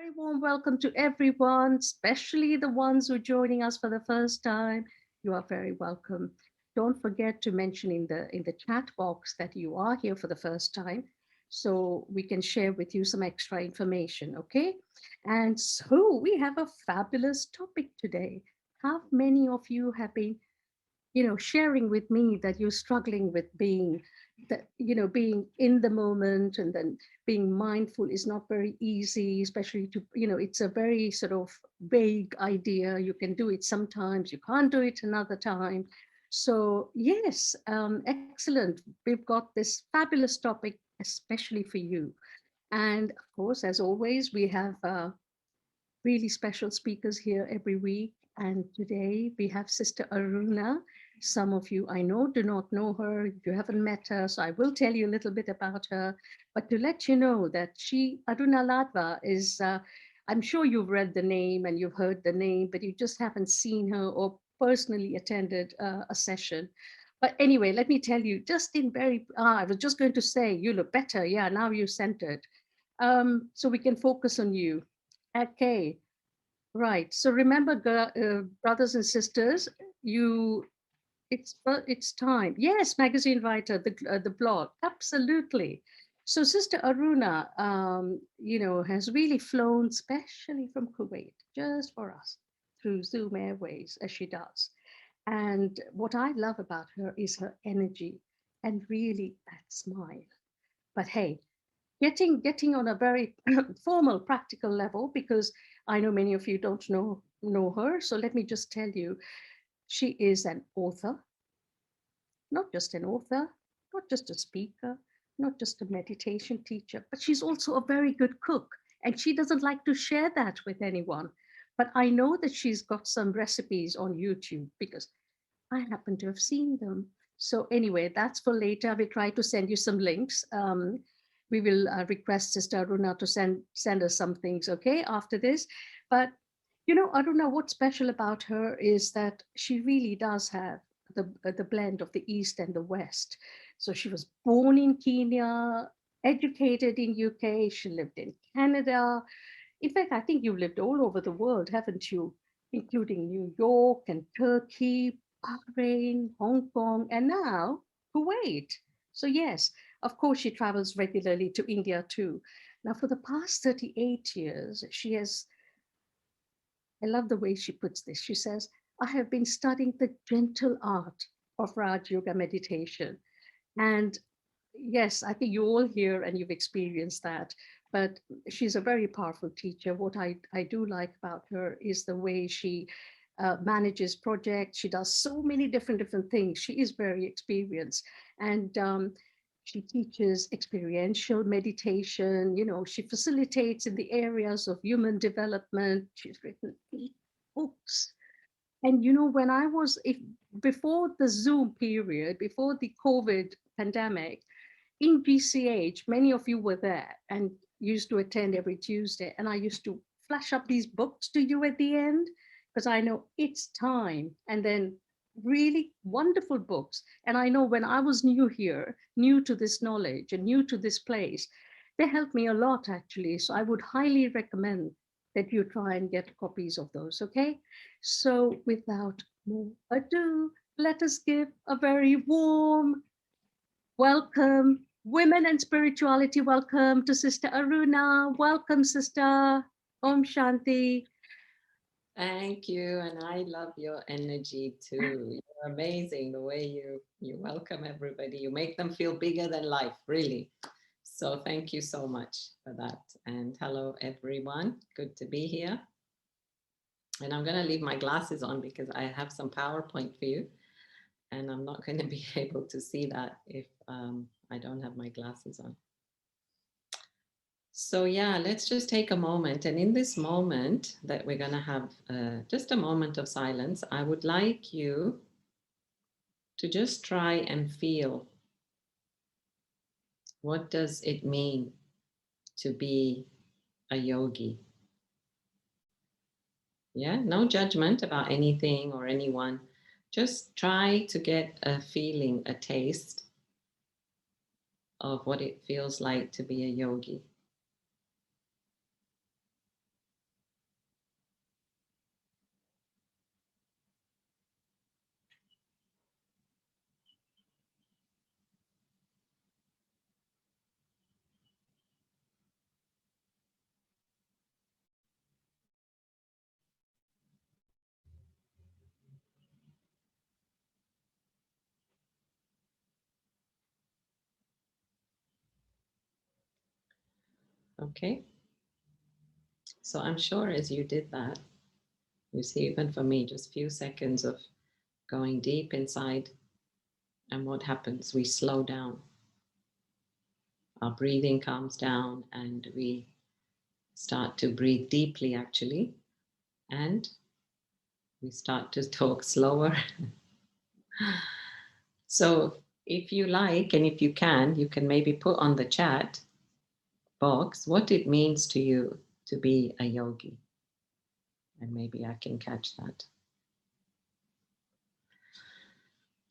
Very warm welcome to everyone, especially the ones who are joining us for the first time. You are very welcome. Don't forget to mention in the chat box that you are here for the first time, so we can share with you some extra information. Okay, and so we have a fabulous topic today. How many of you have been sharing with me that you're struggling with being in the moment, and then being mindful is not very easy, especially it's a very sort of vague idea. You can do it sometimes, you can't do it another time. So yes, excellent. We've got this fabulous topic especially for you. And of course, as always, we have really special speakers here every week. And today we have Sister Aruna. Some of you I know do not know her. You haven't met her, so I will tell you a little bit about her. But to let you know that Aruna Ladva, I'm sure you've read the name and you've heard the name, but you just haven't seen her or personally attended a session. But anyway, let me tell you, just in very, I was just going to say, you look better. Yeah, now you centered. So we can focus on you. Okay, right. So remember, brothers and sisters, you it's time. Yes, magazine writer, the blog, absolutely. So Sister Aruna, has really flown specially from Kuwait just for us through Zoom Airways, as she does. And what I love about her is her energy and really that smile. But hey, getting on a very formal practical level, because I know many of you don't know her, so let me just tell you, she is an author, not just an author, not just a speaker, not just a meditation teacher, but she's also a very good cook, and she doesn't like to share that with anyone. But I know that she's got some recipes on YouTube because I happen to have seen them. So anyway, that's for later. We try to send you some links. We will request Sister Aruna to send us some things, okay, after this. But Aruna, what's special about her is that she really does have the blend of the East and the West. So she was born in Kenya, educated in UK. She lived in Canada. In fact, I think you've lived all over the world, haven't you? Including New York and Turkey, Bahrain, Hong Kong, and now Kuwait. So, yes, of course, she travels regularly to India too. Now, for the past 38 years, I love the way she puts this. She says, I have been studying the gentle art of Raj Yoga meditation. And yes, I think you all hear and you've experienced that. But she's a very powerful teacher. What I do like about her is the way she manages projects. She does so many different things. She is very experienced. And she teaches experiential meditation. She facilitates in the areas of human development. She's written 8 books. And when I was, if before the Zoom period, before the COVID pandemic, in GCH, many of you were there and used to attend every Tuesday. And I used to flash up these books to you at the end because I know it's time. And then really wonderful books. And I know when I was new here, new to this knowledge and new to this place, they helped me a lot actually. So I would highly recommend that you try and get copies of those. Okay. So without more ado, let us give a very warm welcome, women and spirituality. Welcome to Sister Aruna. Welcome, Sister. Om Shanti. Thank you, and I love your energy too. You're amazing the way you welcome everybody. You make them feel bigger than life, really. So thank you so much for that. And hello everyone. Good to be here. And I'm going to leave my glasses on because I have some PowerPoint for you, and I'm not going to be able to see that if I don't have my glasses on. So yeah, let's just take a moment. And in this moment that we're going to have just a moment of silence, I would like you to just try and feel, what does it mean to be a yogi? Yeah, no judgment about anything or anyone. Just try to get a feeling, a taste of what it feels like to be a yogi. Okay. So I'm sure as you did that, you see, even for me, just a few seconds of going deep inside, and what happens? We slow down. Our breathing calms down, and we start to breathe deeply, actually, and we start to talk slower. So if you like, and if you can maybe put on the chat box what it means to you to be a yogi. And maybe I can catch that.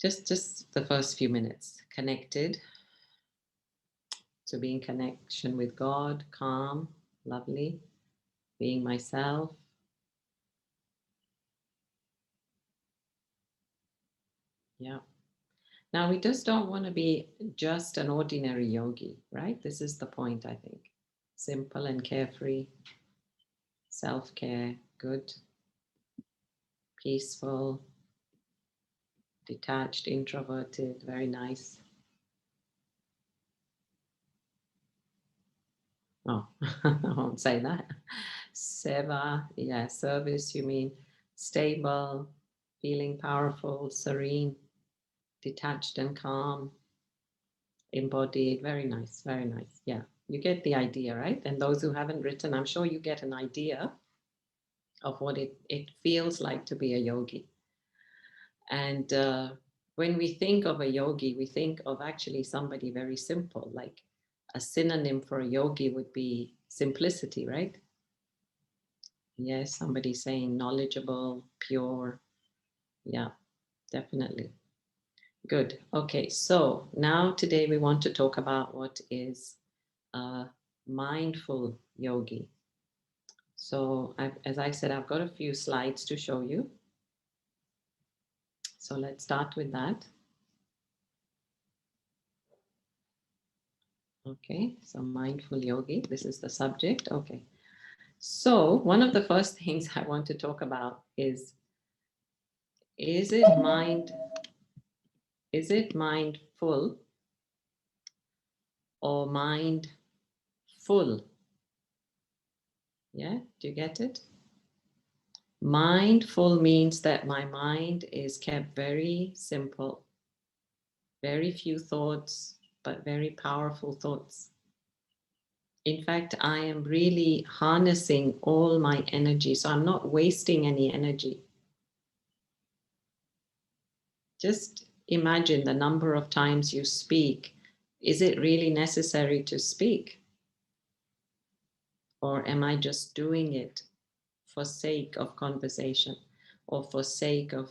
Just the first few minutes. Connected, to be in connection with God, calm, lovely, being myself. Yeah. Now, we just don't want to be just an ordinary yogi, right? This is the point, I think. Simple and carefree, self care, good, peaceful, detached, introverted, very nice. Oh, I won't say that. Seva, yeah, service, you mean stable, feeling powerful, serene, detached and calm, embodied. Very nice, very nice. Yeah, you get the idea, right? And those who haven't written, I'm sure you get an idea of what it feels like to be a yogi. And when we think of a yogi, we think of actually somebody very simple. Like a synonym for a yogi would be simplicity, right? Yes, somebody saying knowledgeable, pure. Yeah, definitely. Good. Okay, so now today we want to talk about what is a mindful yogi. So, as I said, I've got a few slides to show you. So, let's start with that. Okay, so mindful yogi, this is the subject. Okay, so one of the first things I want to talk about is it mind, is it mindful or mindful? Yeah, do you get it? Mindful means that my mind is kept very simple, very few thoughts, but very powerful thoughts. In fact, I am really harnessing all my energy, so I'm not wasting any energy. Just imagine the number of times you speak. Is it really necessary to speak? Or am I just doing it for sake of conversation or for sake of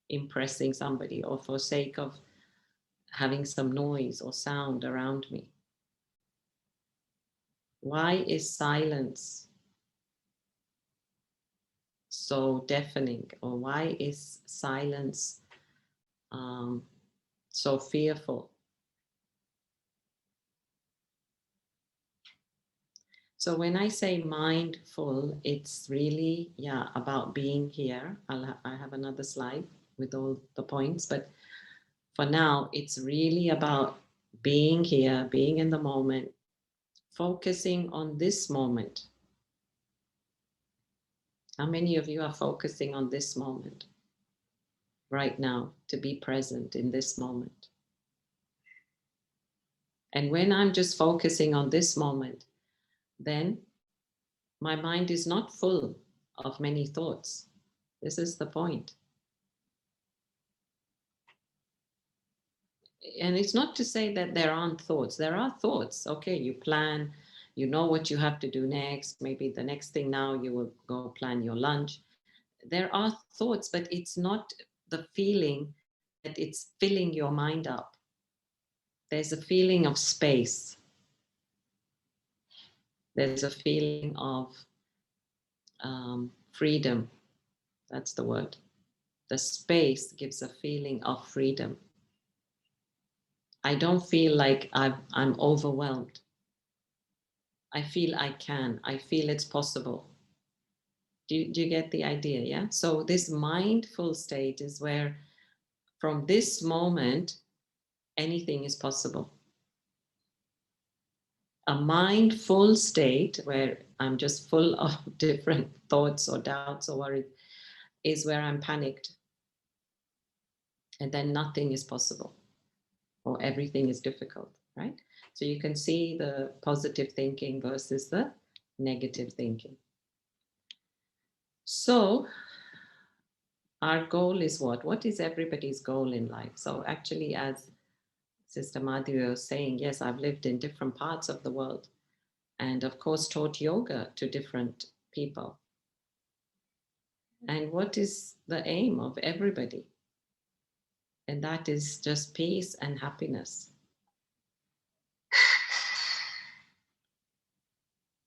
impressing somebody or for sake of having some noise or sound around me? Why is silence so deafening, or why is silence so fearful? So when I say mindful, it's really, yeah, about being here. I have another slide with all the points, but for now, it's really about being here, being in the moment, focusing on this moment. How many of you are focusing on this moment right now, to be present in this moment? And when I'm just focusing on this moment, then my mind is not full of many thoughts. This is the point. And it's not to say that there aren't thoughts. There are thoughts. Okay, you plan, you know what you have to do next. Maybe the next thing now you will go plan your lunch. There are thoughts, but it's not the feeling that it's filling your mind up. There's a feeling of space. There's a feeling of freedom. That's the word. The space gives a feeling of freedom. I don't feel like I'm overwhelmed. I feel I can. I feel it's possible. Do you get the idea? Yeah. So this mindful state is where from this moment, anything is possible. A mindful state where I'm just full of different thoughts or doubts or worries is where I'm panicked. And then nothing is possible or everything is difficult, right? So you can see the positive thinking versus the negative thinking. So our goal is what? What is everybody's goal in life? So actually, as Sister Madhuri was saying, yes, I've lived in different parts of the world and of course taught yoga to different people. And what is the aim of everybody? And that is just peace and happiness.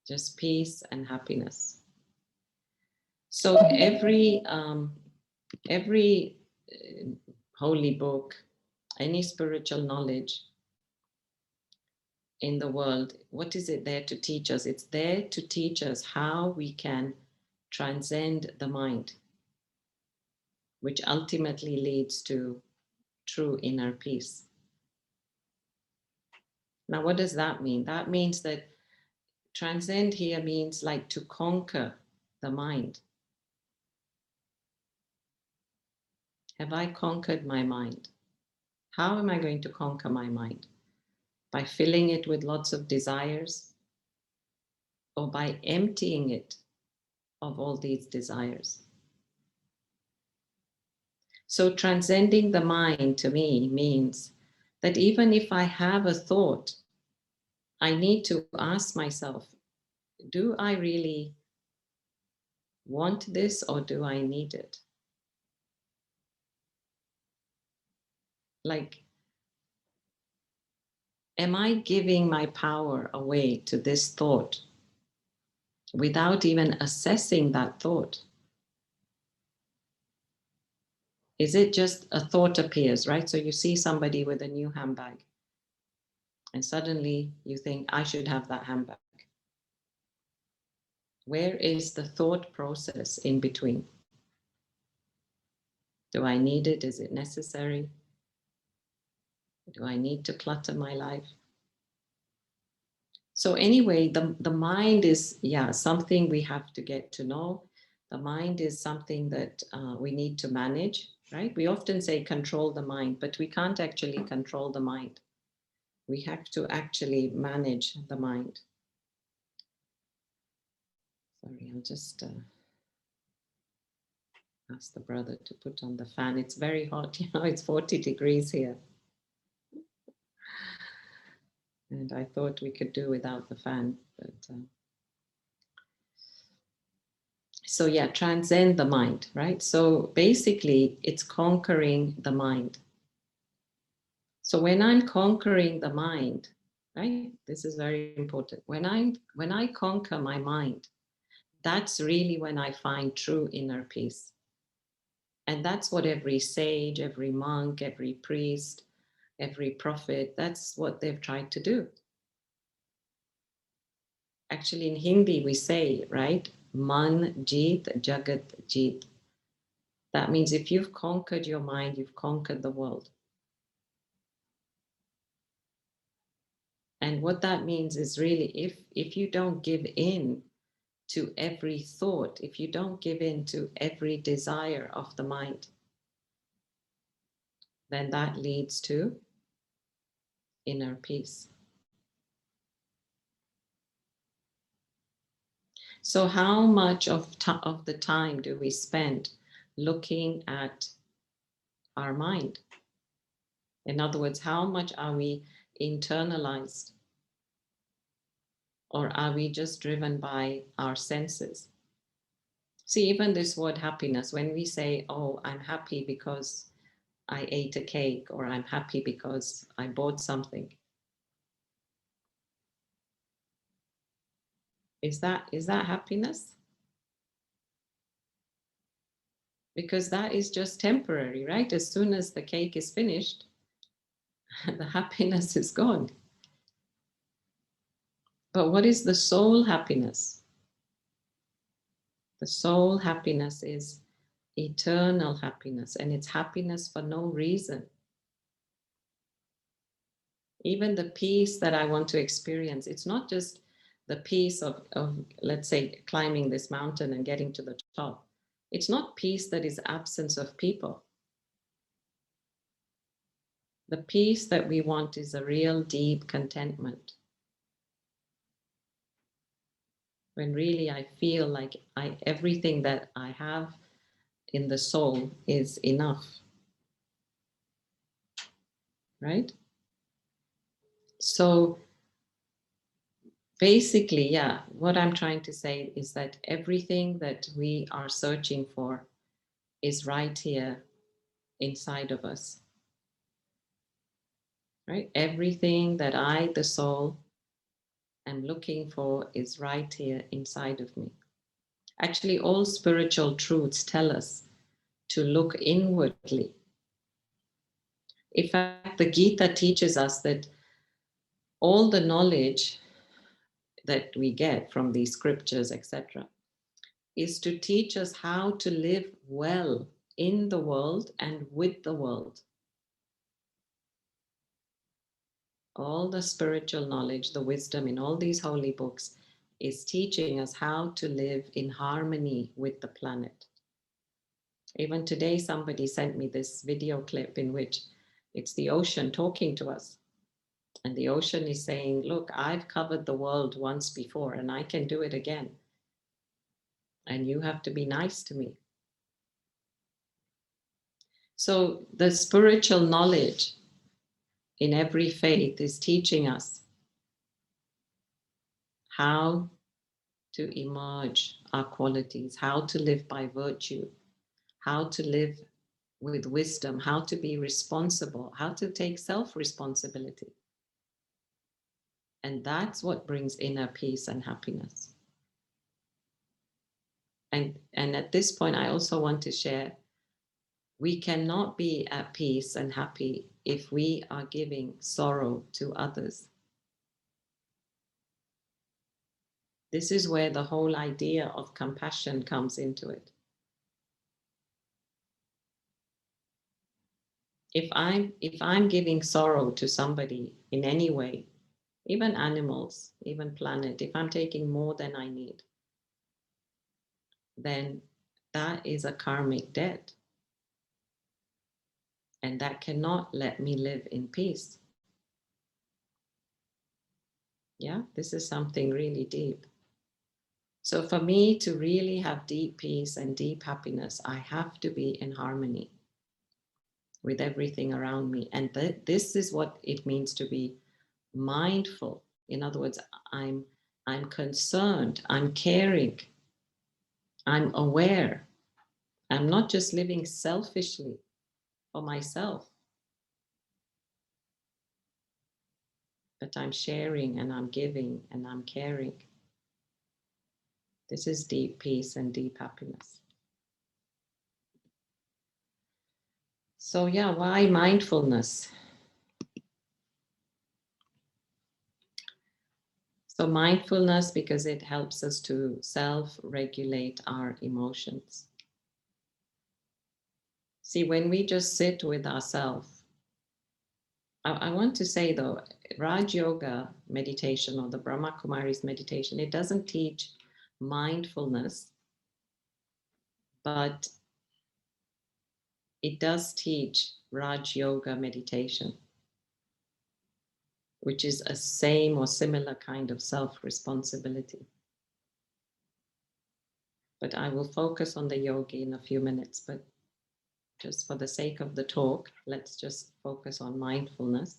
Just peace and happiness. So every holy book, any spiritual knowledge in the world, what is it there to teach us? It's there to teach us how we can transcend the mind, which ultimately leads to true inner peace. Now, what does that mean? That means that transcend here means like to conquer the mind. Have I conquered my mind? How am I going to conquer my mind? By filling it with lots of desires or by emptying it of all these desires? So, transcending the mind to me means that even if I have a thought, I need to ask myself, do I really want this or do I need it? Like, am I giving my power away to this thought without even assessing that thought? Is it just a thought appears, right? So you see somebody with a new handbag and suddenly you think, I should have that handbag. Where is the thought process in between? Do I need it? Is it necessary? Do I need to clutter my life? So anyway, the mind is, yeah, something we have to get to know. The mind is something that we need to manage, right? We often say control the mind, but we can't actually control the mind. We have to actually manage the mind. Sorry, I'll just ask the brother to put on the fan. It's very hot, it's 40 degrees here. And I thought we could do without the fan, but so yeah, transcend the mind, right? So basically it's conquering the mind. So when I'm conquering the mind, right? This is very important. When I conquer my mind, that's really when I find true inner peace. And that's what every sage, every monk, every priest, every prophet, that's what they've tried to do. Actually, in Hindi, we say, right? Man jeet, jagat jeet. That means if you've conquered your mind, you've conquered the world. And what that means is really if you don't give in to every thought, if you don't give in to every desire of the mind, then that leads to inner peace. So how much of the time do we spend looking at our mind? In other words, how much are we internalized? Or are we just driven by our senses? See, even this word happiness, when we say, oh, I'm happy because I ate a cake, or I'm happy because I bought something. Is that happiness? Because that is just temporary, right? As soon as the cake is finished, the happiness is gone. But what is the soul happiness? The soul happiness is eternal happiness, and it's happiness for no reason. Even the peace that I want to experience, it's not just the peace of, let's say, climbing this mountain and getting to the top. It's not peace that is absence of people. The peace that we want is a real deep contentment. When really I feel like everything that I have in the soul is enough, right? So basically, yeah, what I'm trying to say is that everything that we are searching for is right here inside of us, right? Everything that I, the soul, am looking for is right here inside of me. Actually, all spiritual truths tell us to look inwardly. In fact, the Gita teaches us that all the knowledge that we get from these scriptures, etc., is to teach us how to live well in the world and with the world. All the spiritual knowledge, the wisdom in all these holy books is teaching us how to live in harmony with the planet. Even today, somebody sent me this video clip in which it's the ocean talking to us. And the ocean is saying, look, I've covered the world once before and I can do it again. And you have to be nice to me. So the spiritual knowledge in every faith is teaching us how to emerge our qualities, how to live by virtue, how to live with wisdom, how to be responsible, how to take self responsibility. And that's what brings inner peace and happiness. And at this point, I also want to share we cannot be at peace and happy if we are giving sorrow to others. This is where the whole idea of compassion comes into it. If I'm giving sorrow to somebody in any way, even animals, even planet, if I'm taking more than I need, then that is a karmic debt. And that cannot let me live in peace. Yeah, this is something really deep. So for me to really have deep peace and deep happiness, I have to be in harmony with everything around me. And this is what it means to be mindful. In other words, I'm I'm concerned, I'm caring, I'm aware. I'm not just living selfishly for myself, but I'm sharing and I'm giving and I'm caring. This is deep peace and deep happiness. So, yeah, why mindfulness? So, mindfulness because it helps us to self regulate our emotions. See, when we just sit with ourselves, I want to say though, Raj Yoga meditation or the Brahma Kumaris meditation, it doesn't teach mindfulness, but it does teach Raj Yoga meditation, which is a same or similar kind of self responsibility. But I will focus on the yogi in a few minutes. But just for the sake of the talk, let's just focus on mindfulness.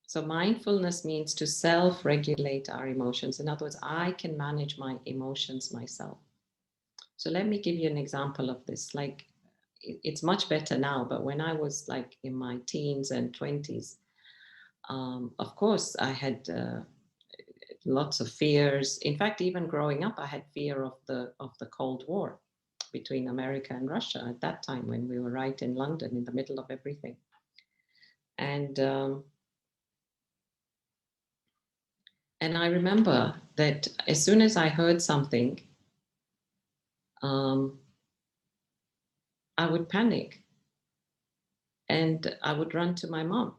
So, mindfulness means to self regulate our emotions. In other words, I can manage my emotions myself. So, let me give you an example of this. Like, it's much better now, but when I was like in my teens and 20s, of course, I had lots of fears. In fact, even growing up, I had fear of the Cold War between America and Russia at that time when we were right in London in the middle of everything. And and I remember that as soon as I heard something, um, I would panic and I would run to my mom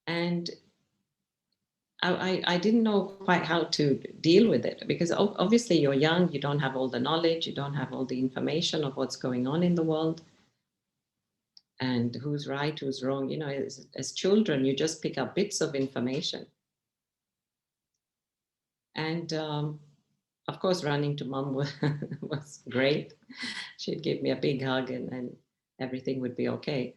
And I didn't know quite how to deal with it, because obviously you're young, you don't have all the knowledge, you don't have all the information of what's going on in the world and who's right, who's wrong. You know, as children, you just pick up bits of information. And of course, running to mom was great. She'd give me a big hug, and everything would be okay.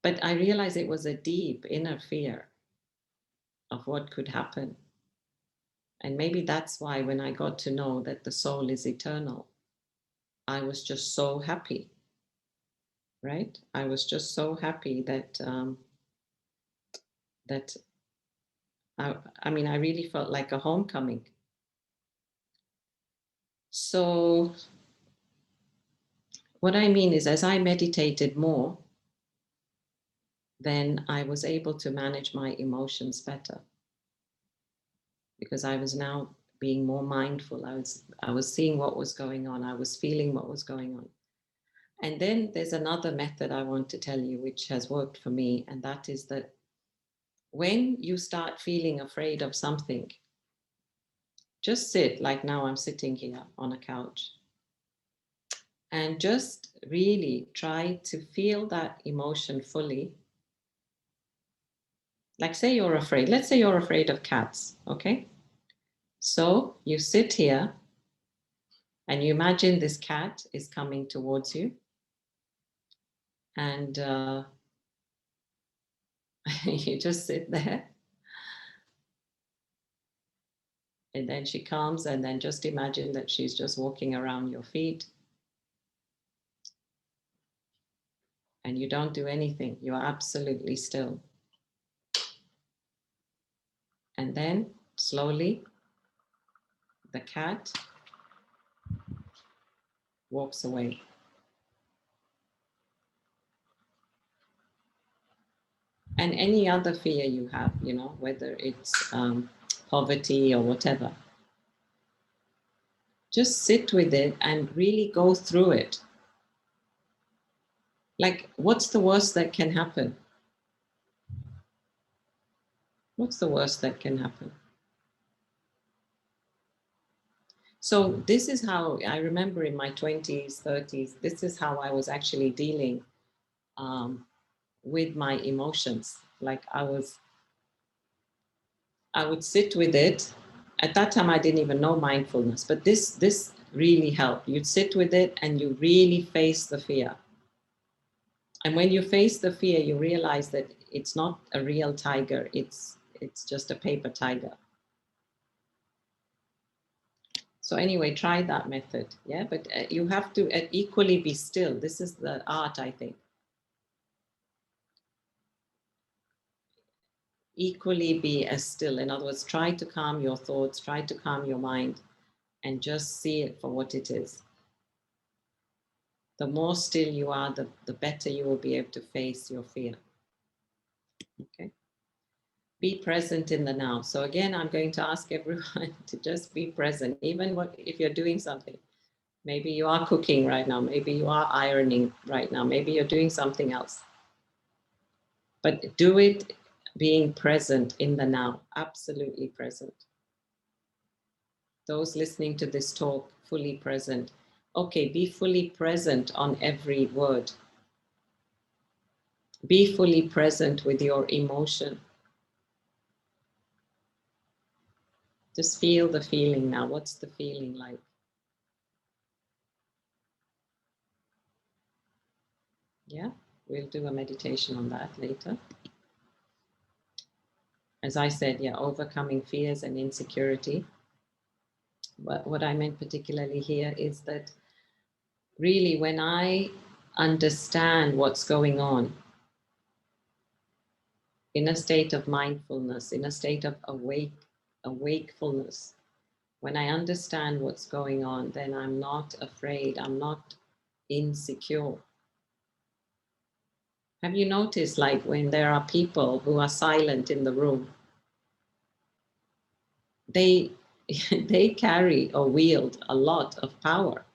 But I realized it was a deep inner fear of what could happen. And maybe that's why when I got to know that the soul is eternal, I was just so happy, right? I was just so happy that that I mean, I really felt like a homecoming. So what I mean is, as I meditated more, then I was able to manage my emotions better, because I was now being more mindful. I was seeing what was going on. I was feeling what was going on. And then there's another method I want to tell you, which has worked for me, and that is that when you start feeling afraid of something, just sit like now I'm sitting here on a couch, and just really try to feel that emotion fully. Like, say you're afraid, let's say you're afraid of cats, okay? So you sit here and you imagine this cat is coming towards you, and you just sit there, and then she comes, and then just imagine that she's just walking around your feet, and you don't do anything. You are absolutely still. And then slowly the cat walks away. And any other fear you have, you know, whether it's poverty or whatever, just sit with it and really go through it. Like, what's the worst that can happen? What's the worst that can happen? So this is how I remember in my 20s, 30s, this is how I was actually dealing um, with my emotions. Like, I would sit with it. At that time, I didn't even know mindfulness, but this really helped. You'd sit with it and you really face the fear. And when you face the fear, you realize that it's not a real tiger. It's just a paper tiger. So anyway, try that method. Yeah, but you have to equally be still. This is the art, I think. Equally be as still. In other words, try to calm your thoughts, try to calm your mind, and just see it for what it is. The more still you are, the better you will be able to face your fear. Okay. Be present in the now. So again, I'm going to ask everyone to just be present, even if you're doing something. Maybe you are cooking right now. Maybe you are ironing right now. Maybe you're doing something else. But do it being present in the now, absolutely present. Those listening to this talk, fully present. Okay, be fully present on every word. Be fully present with your emotion. Just feel the feeling now. What's the feeling like? Yeah, we'll do a meditation on that later. As I said, yeah, overcoming fears and insecurity. But what I meant particularly here is that really, when I understand what's going on in a state of mindfulness, in a state of awakefulness, when I understand what's going on, then I'm not afraid, I'm not insecure. Have you noticed, like, when there are people who are silent in the room, they they carry or wield a lot of power,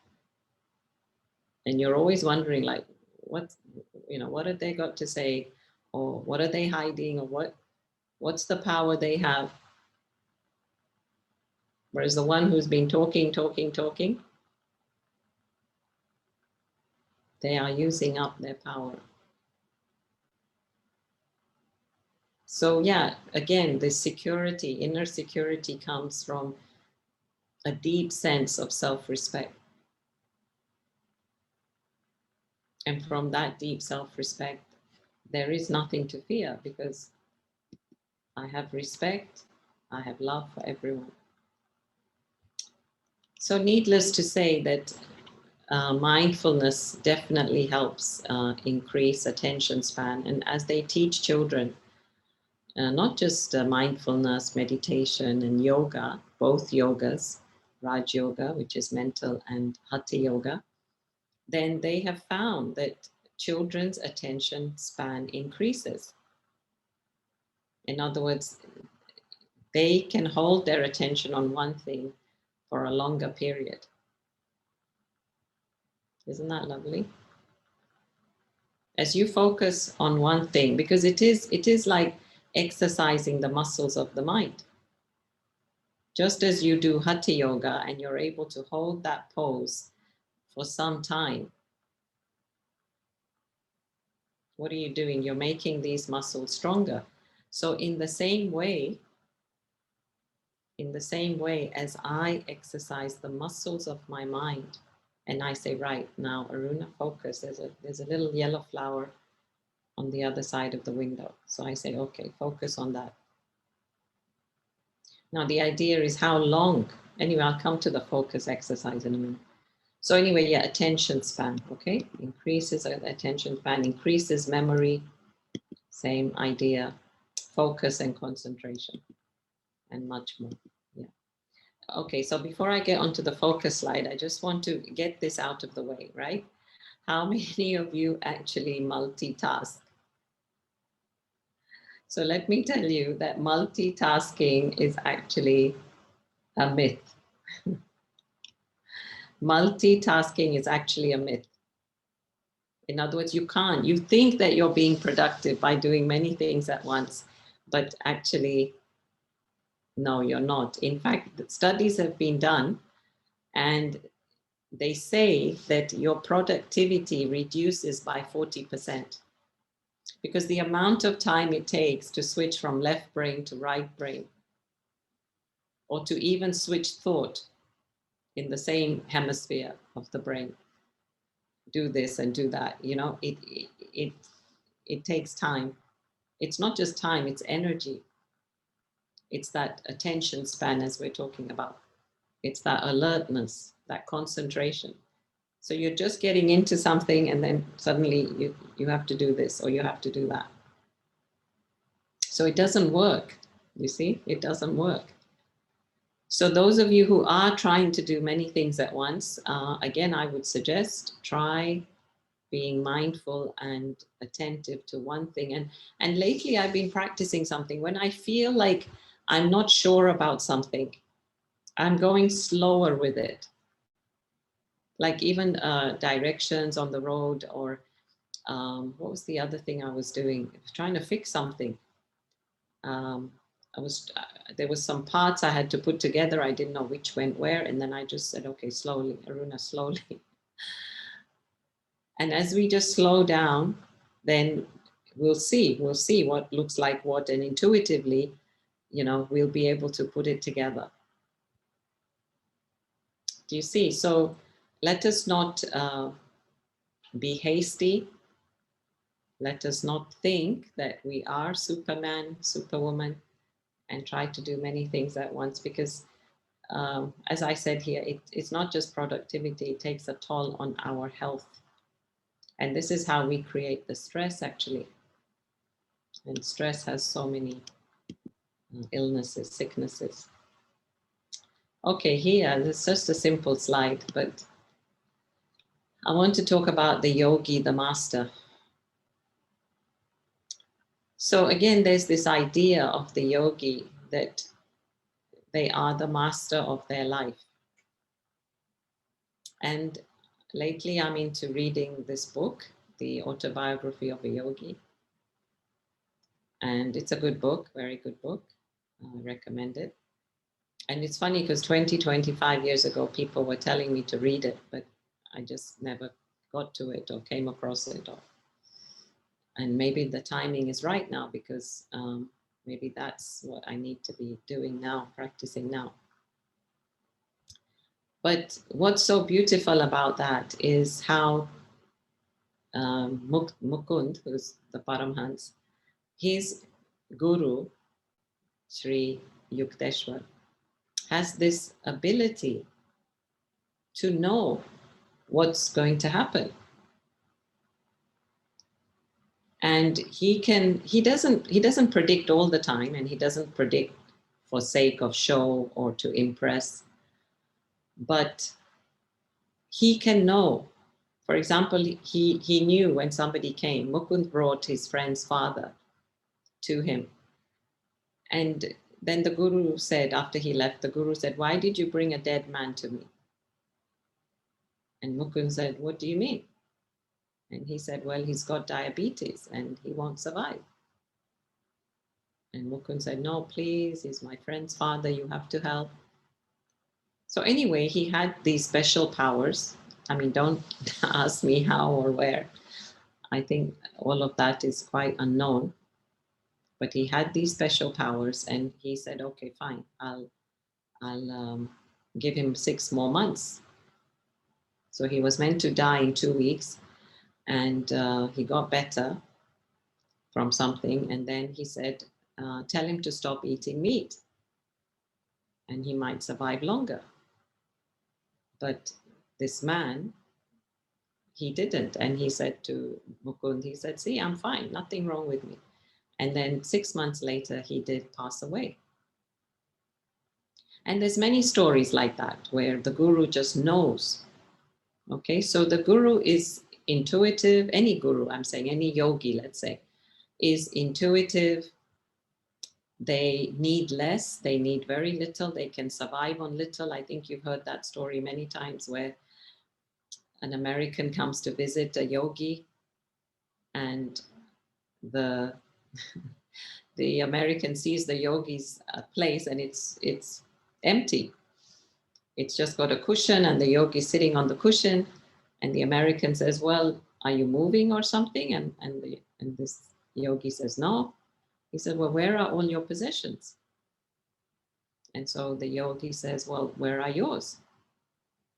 and you're always wondering, like, what, you know, what have they got to say, or what are they hiding, or what? What's the power they have? Whereas the one who's been talking, they are using up their power. So yeah, again, this security, inner security comes from a deep sense of self-respect. And from that deep self-respect, there is nothing to fear because I have respect, I have love for everyone. So needless to say that mindfulness definitely helps increase attention span. And as they teach children, not just mindfulness, meditation, and yoga, both yogas, Raj Yoga, which is mental, and Hatha Yoga, then they have found that children's attention span increases. In other words, they can hold their attention on one thing for a longer period. Isn't that lovely? As you focus on one thing, because it is like exercising the muscles of the mind. Just as you do Hatha Yoga and you're able to hold that pose for some time, what are you doing? You're making these muscles stronger. So in the same way as I exercise the muscles of my mind, and I say, right now, Aruna, focus. There's a little yellow flower on the other side of the window. So I say, okay, focus on that. Now the idea is how long. Anyway, I'll come to the focus exercise in a minute. So anyway, yeah, attention span, okay? Increases attention span, increases memory, same idea, focus and concentration, and much more. Yeah. Okay, so before I get onto the focus slide, I just want to get this out of the way, right? How many of you actually multitask? So let me tell you that multitasking is actually a myth. Multitasking is actually a myth. In other words, you can't. You think that you're being productive by doing many things at once, but actually, no, you're not. In fact, studies have been done, and they say that your productivity reduces by 40% because the amount of time it takes to switch from left brain to right brain, or to even switch thought in the same hemisphere of the brain, do this and do that, it takes time. It's not just time, it's energy. It's that attention span, as we're talking about. It's that alertness, that concentration. So you're just getting into something and then suddenly you have to do this or you have to do that. So it doesn't work. You see, it doesn't work. So those of you who are trying to do many things at once, again, I would suggest try being mindful and attentive to one thing. And lately I've been practicing something. When I feel like I'm not sure about something, I'm going slower with it. Like even directions on the road, or what was the other thing I was doing? I was trying to fix something. Um, there was some parts I had to put together. I didn't know which went where. And then I just said, okay, slowly, Aruna, slowly. And as we just slow down, then we'll see what looks like what, and intuitively, we'll be able to put it together. Do you see? So let us not be hasty. Let us not think that we are Superman, Superwoman, and try to do many things at once, because as I said here, it's not just productivity, it takes a toll on our health. And this is how we create the stress, actually. And stress has so many illnesses, sicknesses. Okay, here, this is just a simple slide, but I want to talk about the yogi, the master. So again, there's this idea of the yogi that they are the master of their life. And lately I'm into reading this book, The Autobiography of a Yogi. And it's a good book, very good book. I recommend it. And it's funny because 20, 25 years ago, people were telling me to read it, but I just never got to it or came across it. And maybe the timing is right now because maybe that's what I need to be doing now, practicing now. But what's so beautiful about that is how Mukund, who's the Paramhans, his guru, Sri Yukteswar, has this ability to know what's going to happen. And he doesn't predict all the time, and he doesn't predict for sake of show or to impress, but he can know. For example, he knew when somebody came. Mukund brought his friend's father to him, and then the guru said, after he left, the guru said, "Why did you bring a dead man to me?" And Mukund said, "What do you mean?" And he said, "Well, he's got diabetes and he won't survive." And Mukund said, "No, please, he's my friend's father, you have to help." So anyway, he had these special powers. I mean, don't ask me how or where. I think all of that is quite unknown. But he had these special powers, and he said, "Okay, fine, I'll give him 6 more months." So he was meant to die in 2 weeks, and he got better from something. And then he said, "Tell him to stop eating meat, and he might survive longer." But this man, he didn't. And he said to Mukund, he said, "See, I'm fine, nothing wrong with me." And then 6 months later, he did pass away. And there's many stories like that where the guru just knows. Okay, so the guru is intuitive. Any guru, I'm saying, any yogi, let's say, is intuitive. They need less, they need very little, they can survive on little. I think you've heard that story many times where an American comes to visit a yogi, and the the American sees the yogi's place, and it's empty. It's just got a cushion, and the yogi is sitting on the cushion, and the American says, "Well, are you moving or something?" And this yogi says, "No." He said, "Well, where are all your possessions?" And so the yogi says, "Well, where are yours?"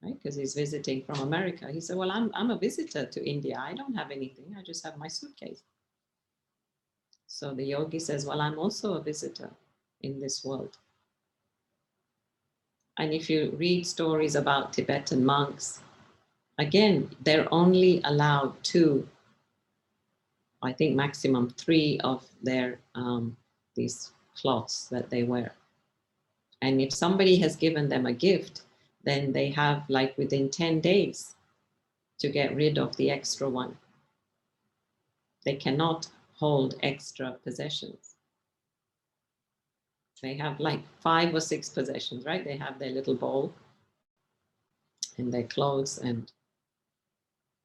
Right? Because he's visiting from America. He said, "Well, I'm a visitor to India. I don't have anything. I just have my suitcase." So the yogi says, "Well, I'm also a visitor in this world." And if you read stories about Tibetan monks, again, they're only allowed two, I think maximum three of their these cloths that they wear. And if somebody has given them a gift, then they have like within 10 days to get rid of the extra one. They cannot hold extra possessions. They have like 5 or 6 possessions, right? They have their little bowl and their clothes and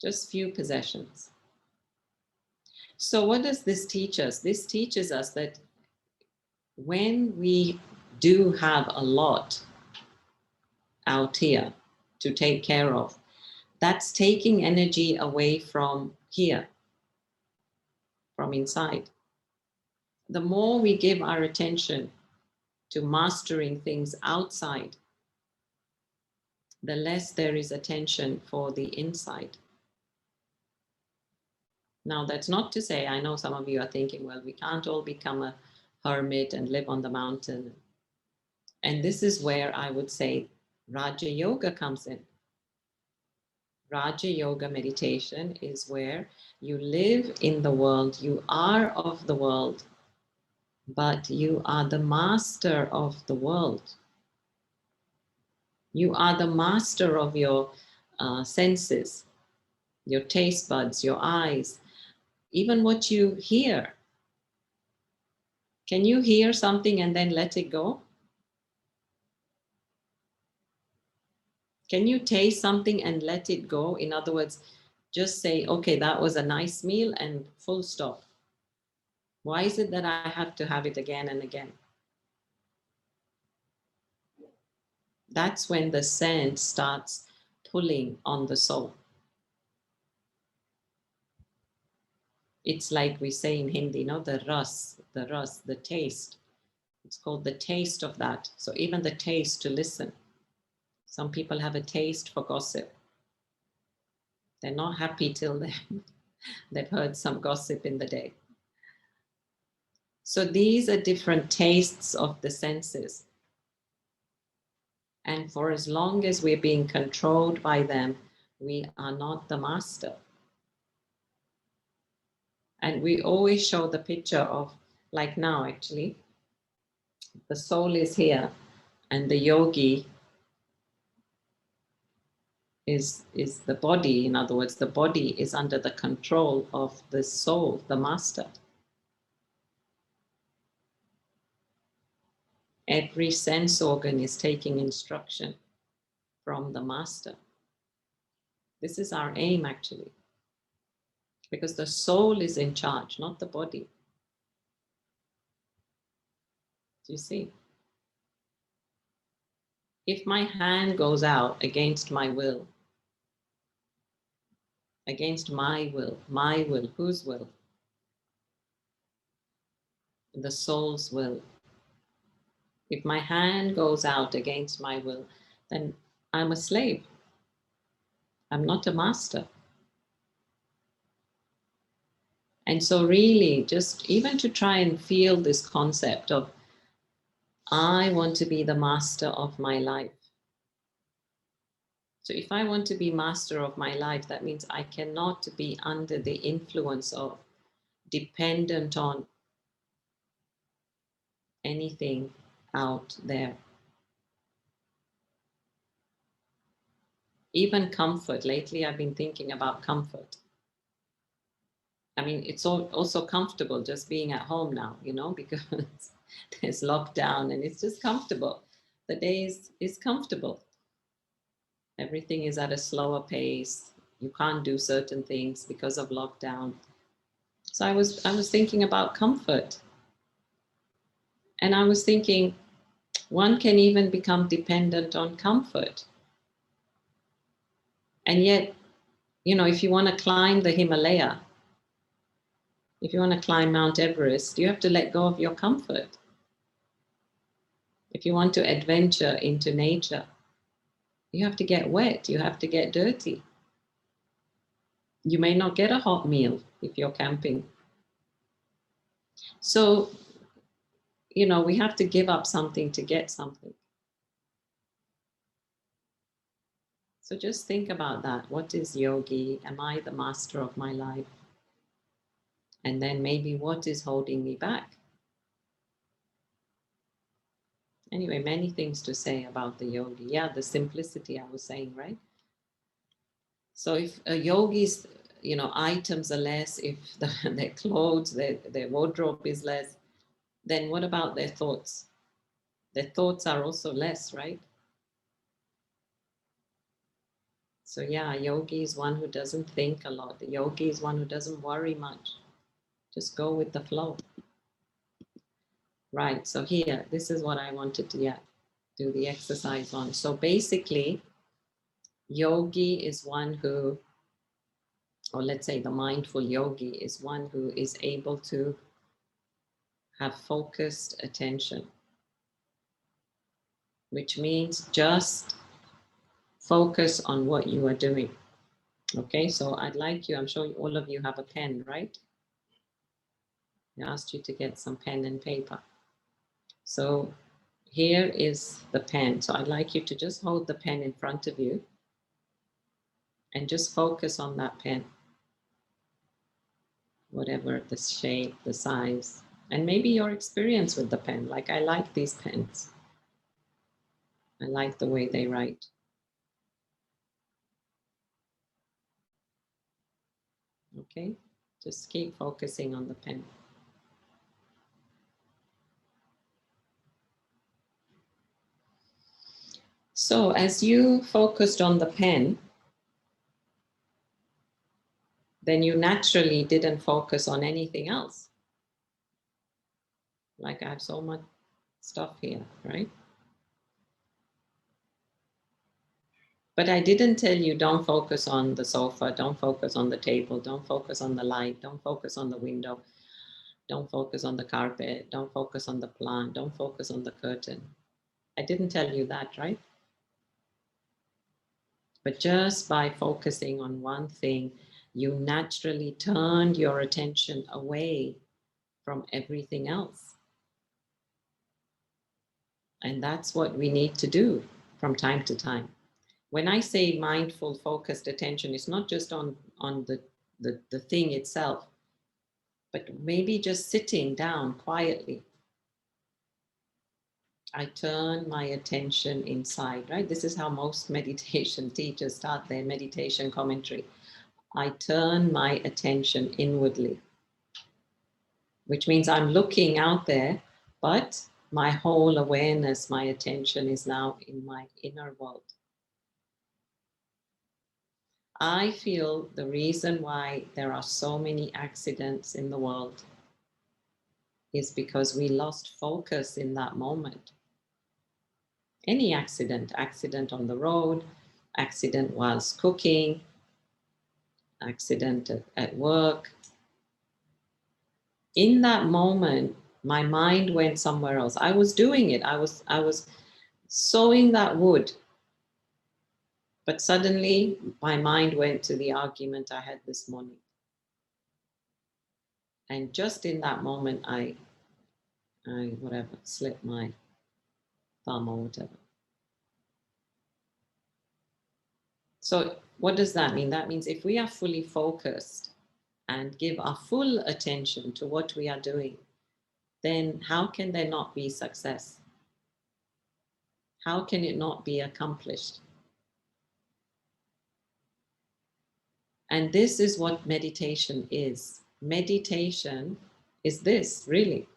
just few possessions. So what does this teach us? This teaches us that when we do have a lot out here to take care of, that's taking energy away from here, from inside. The more we give our attention to mastering things outside, the less there is attention for the inside. Now, that's not to say, I know some of you are thinking, well, we can't all become a hermit and live on the mountain. And this is where I would say Raja Yoga comes in. Raja Yoga meditation is where you live in the world, you are of the world, but you are the master of the world. You are the master of your senses, your taste buds, your eyes, even what you hear. Can you hear something and then let it go? Can you taste something and let it go? In other words, just say, okay, that was a nice meal and full stop. Why is it that I have to have it again and again? That's when the scent starts pulling on the soul. It's like we say in Hindi, no, the ras, the taste. It's called the taste of that. So even the taste to listen. Some people have a taste for gossip. They're not happy till they've heard some gossip in the day. So these are different tastes of the senses. And for as long as we're being controlled by them, we are not the master. And we always show the picture of, like now actually, the soul is here and the yogi is the body. In other words, the body is under the control of the soul, the master. Every sense organ is taking instruction from the master. This is our aim actually, because the soul is in charge, not the body. Do you see? If my hand goes out against my will, whose will? The soul's will. If my hand goes out against my will, then I'm a slave. I'm not a master. And so really, just even to try and feel this concept of, I want to be the master of my life. So if I want to be master of my life, that means I cannot be under the influence of, dependent on anything out there. Even comfort. Lately, I've been thinking about comfort. I mean, it's also comfortable just being at home now, because there's lockdown and it's just comfortable. The day is comfortable. Everything is at a slower pace. You can't do certain things because of lockdown. So I was thinking about comfort. And I was thinking, one can even become dependent on comfort. And yet, if you want to climb the Himalaya, if you want to climb Mount Everest, you have to let go of your comfort. If you want to adventure into nature, you have to get wet, you have to get dirty. You may not get a hot meal if you're camping. So, we have to give up something to get something. So just think about that. What is yogi? Am I the master of my life? And then maybe what is holding me back? Anyway, many things to say about the yogi. Yeah, the simplicity I was saying, right? So if a yogi's, items are less, if their clothes, their wardrobe is less, then what about their thoughts? Their thoughts are also less, right? So yeah, yogi is one who doesn't think a lot. The yogi is one who doesn't worry much. Just go with the flow. Right, so here, this is what I wanted to do the exercise on. So basically, yogi is one who, or let's say the mindful yogi is one who is able to have focused attention, which means just focus on what you are doing. Okay, so I'd like you, I'm sure all of you have a pen, right? I asked you to get some pen and paper. So here is the pen. So I'd like you to just hold the pen in front of you and just focus on that pen, whatever the shape, the size, and maybe your experience with the pen. Like, I like these pens. I like the way they write. Okay, just keep focusing on the pen. So as you focused on the pen, then you naturally didn't focus on anything else. Like I have so much stuff here, right? But I didn't tell you don't focus on the sofa, don't focus on the table, don't focus on the light, don't focus on the window, don't focus on the carpet, don't focus on the plant, don't focus on the curtain. I didn't tell you that, right? But just by focusing on one thing, you naturally turned your attention away from everything else. And that's what we need to do from time to time. When I say mindful, focused attention, it's not just on the thing itself, but maybe just sitting down quietly. I turn my attention inside, right? This is how most meditation teachers start their meditation commentary. I turn my attention inwardly, which means I'm looking out there, but my whole awareness, my attention is now in my inner world. I feel the reason why there are so many accidents in the world is because we lost focus in that moment. Any accident on the road, accident whilst cooking, accident at work. In that moment, my mind went somewhere else. I was doing it. I was sawing that wood, but suddenly my mind went to the argument I had this morning. And just in that moment, I whatever, slipped my thumb or whatever. So what does that mean? That means if we are fully focused and give our full attention to what we are doing, then how can there not be success? How can it not be accomplished? And this is what meditation is. Meditation is this, really.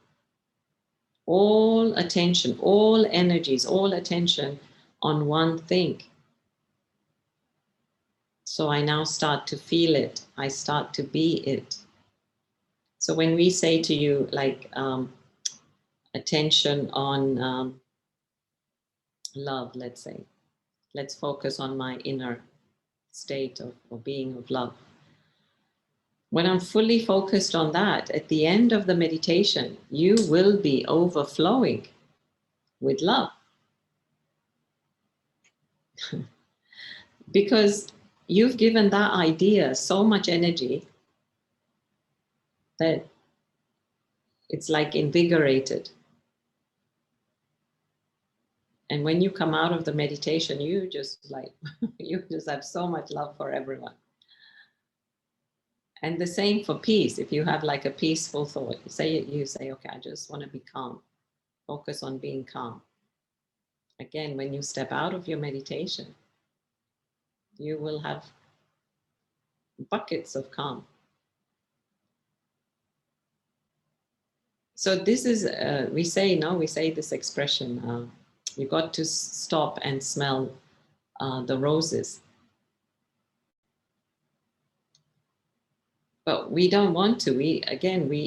All attention, all energies, all attention on one thing. So I now start to feel it. I start to be it. So when we say to you, like, attention on love, let's say, let's focus on my inner state of or being of love. When I'm fully focused on that, at the end of the meditation, you will be overflowing with love. Because you've given that idea so much energy that it's like invigorated. And when you come out of the meditation, you just like, you just have so much love for everyone. And the same for peace. If you have like a peaceful thought, you say, okay, I just want to be calm. Focus on being calm. Again, when you step out of your meditation, you will have buckets of calm. So this is, we say this expression, you got to stop and smell the roses. But we don't want to. We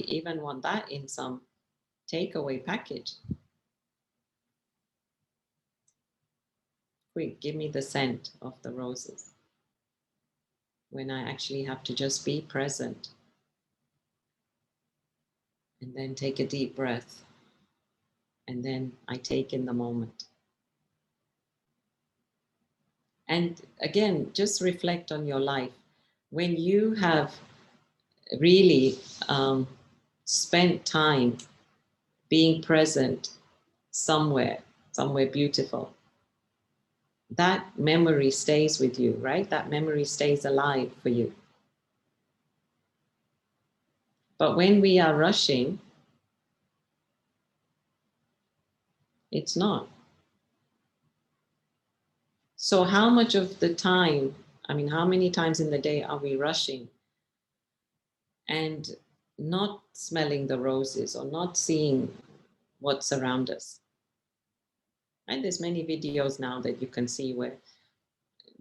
even want that in some takeaway package. Quick, give me the scent of the roses. When I actually have to just be present. And then take a deep breath. And then I take in the moment. And again, just reflect on your life. When you have really spent time being present somewhere beautiful, that memory stays with you, right? That memory stays alive for you. But when we are rushing, it's not. So how much of the time, how many times in the day are we rushing and not smelling the roses or not seeing what's around us? And there's many videos now that you can see where,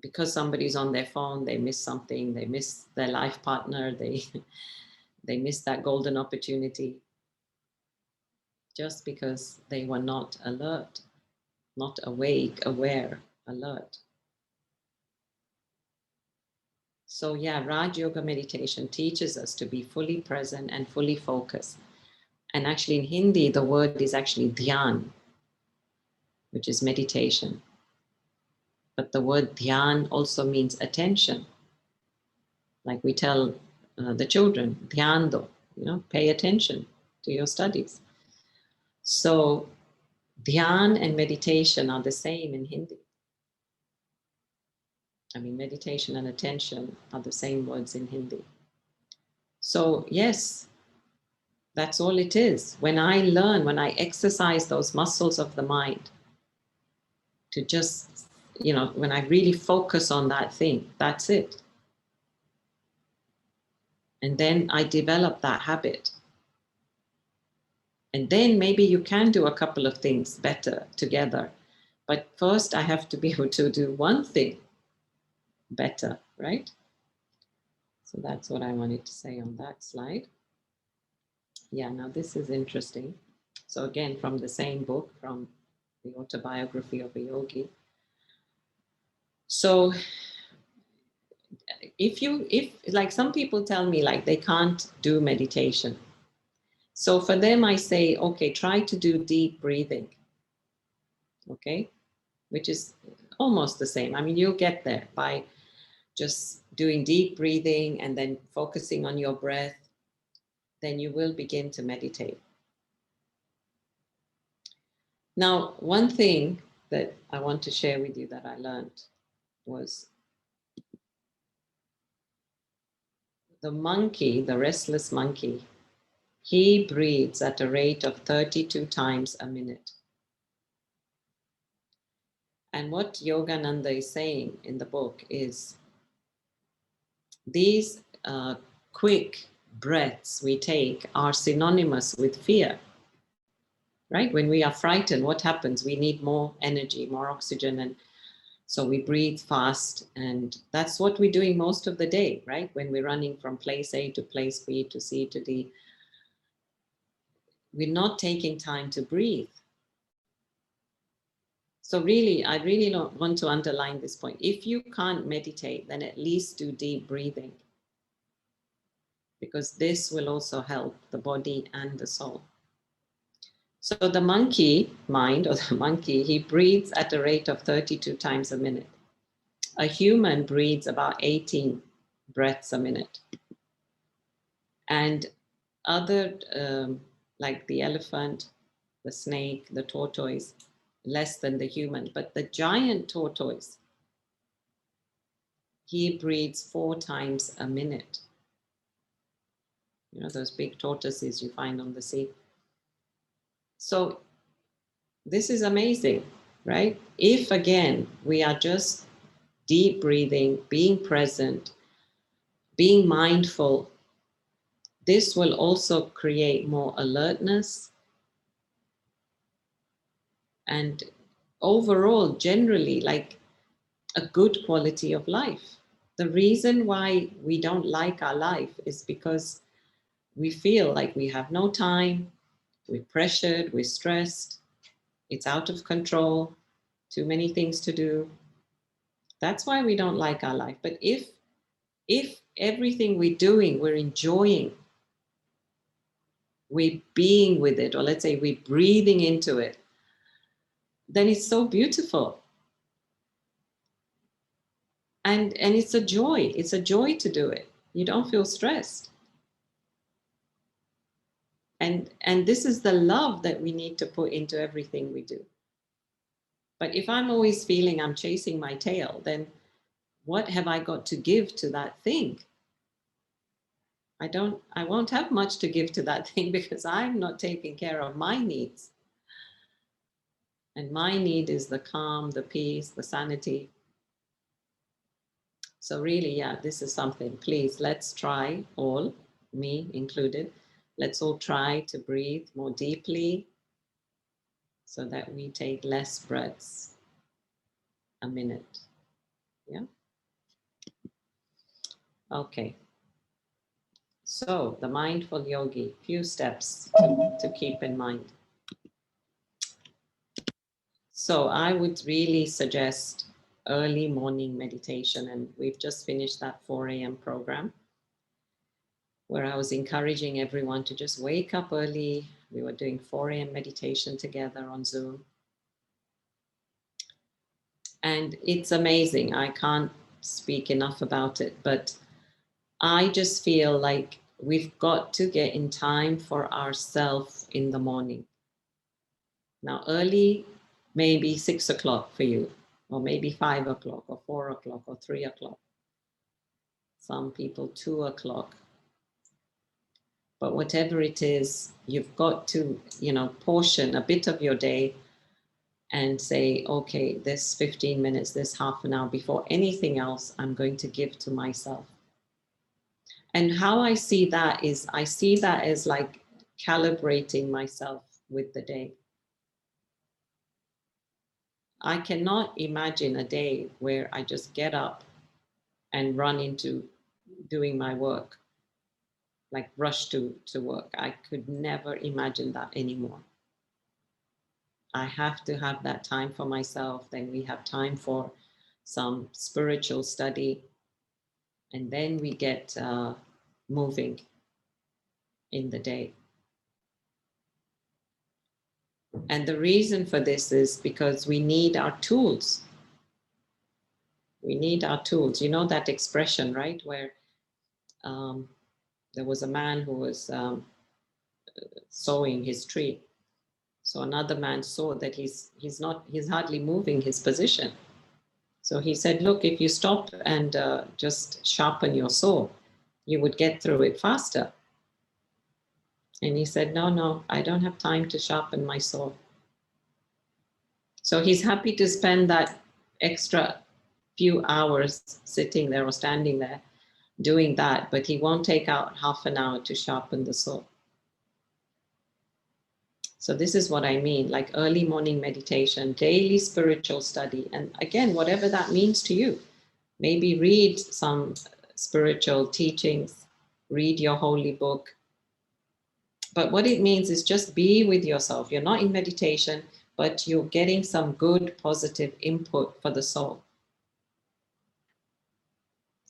because somebody's on their phone, they miss something, they miss their life partner, they miss that golden opportunity. just because they were not alert, not awake, aware, alert. So yeah, Raj Yoga meditation teaches us to be fully present and fully focused. And actually in Hindi, the word is actually dhyan, which is meditation. But the word dhyan also means attention. Like we tell the children, dhyan do, pay attention to your studies. So dhyan and meditation are the same in Hindi. I mean, meditation and attention are the same words in Hindi. So yes, that's all it is. When I learn, when I exercise those muscles of the mind to just, when I really focus on that thing, that's it. And then I develop that habit. And then maybe you can do a couple of things better together. But first, I have to be able to do one thing better, right? So that's what I wanted to say on that slide. Yeah, now this is interesting. So again, from the same book, from the autobiography of a yogi. So if like some people tell me like they can't do meditation. So for them, I say, okay, try to do deep breathing. Okay, which is almost the same. I mean, you'll get there by just doing deep breathing and then focusing on your breath. Then you will begin to meditate. Now, one thing that I want to share with you that I learned was the monkey, the restless monkey, he breathes at a rate of 32 times a minute. And what Yogananda is saying in the book is these quick breaths we take are synonymous with fear, right? When we are frightened, what happens? We need more energy, more oxygen, and so we breathe fast. And that's what we're doing most of the day, right? When we're running from place A to place B to C to D, we're not taking time to breathe. So really, I really want to underline this point. If you can't meditate, then at least do deep breathing, because this will also help the body and the soul. So the monkey mind, or the monkey, he breathes at a rate of 32 times a minute. A human breathes about 18 breaths a minute. And other, like the elephant, the snake, the tortoise, less than the human. But the giant tortoise, he breathes 4 times a minute. You know, those big tortoises you find on the sea. So this is amazing, right? If again, we are just deep breathing, being present, being mindful, this will also create more alertness and overall, generally, like a good quality of life. The reason why we don't like our life is because we feel like we have no time, we're pressured, we're stressed, it's out of control, too many things to do. That's why we don't like our life. But if everything we're doing, we're enjoying, we're being with it, or let's say we're breathing into it, then it's so beautiful. And it's a joy. It's a joy to do it. You don't feel stressed. And this is the love that we need to put into everything we do. But if I'm always feeling I'm chasing my tail, then what have I got to give to that thing? I won't have much to give to that thing because I'm not taking care of my needs. And my need is the calm, the peace, the sanity. So really, yeah, this is something. Please, let's try all, me included. Let's all try to breathe more deeply so that we take less breaths a minute. Yeah. Okay. So the mindful yogi, few steps to keep in mind. So I would really suggest early morning meditation. And we've just finished that 4 a.m. program where I was encouraging everyone to just wake up early. We were doing 4 a.m. meditation together on Zoom. And it's amazing. I can't speak enough about it, but I just feel like we've got to get in time for ourselves in the morning. Now, early, maybe 6 o'clock for you, or maybe 5 o'clock, or 4 o'clock, or 3 o'clock. Some people, 2 o'clock. But whatever it is, you've got to, portion a bit of your day and say, okay, this 15 minutes, this half an hour before anything else, I'm going to give to myself. And how I see that is, I see that as like calibrating myself with the day. I cannot imagine a day where I just get up and run into doing my work, like rush to work. I could never imagine that anymore. I have to have that time for myself. Then we have time for some spiritual study. And then we get moving in the day. And the reason for this is because we need our tools. We need our tools. You know that expression, right? Where there was a man who was sowing his tree. So another man saw that he's hardly moving his position. So he said, look, if you stop and just sharpen your saw, you would get through it faster. And he said, no, I don't have time to sharpen my saw. So he's happy to spend that extra few hours sitting there or standing there doing that, but he won't take out half an hour to sharpen the saw. So this is what I mean, like early morning meditation, daily spiritual study. And again, whatever that means to you, maybe read some spiritual teachings, read your holy book. But what it means is just be with yourself. You're not in meditation, but you're getting some good, positive input for the soul.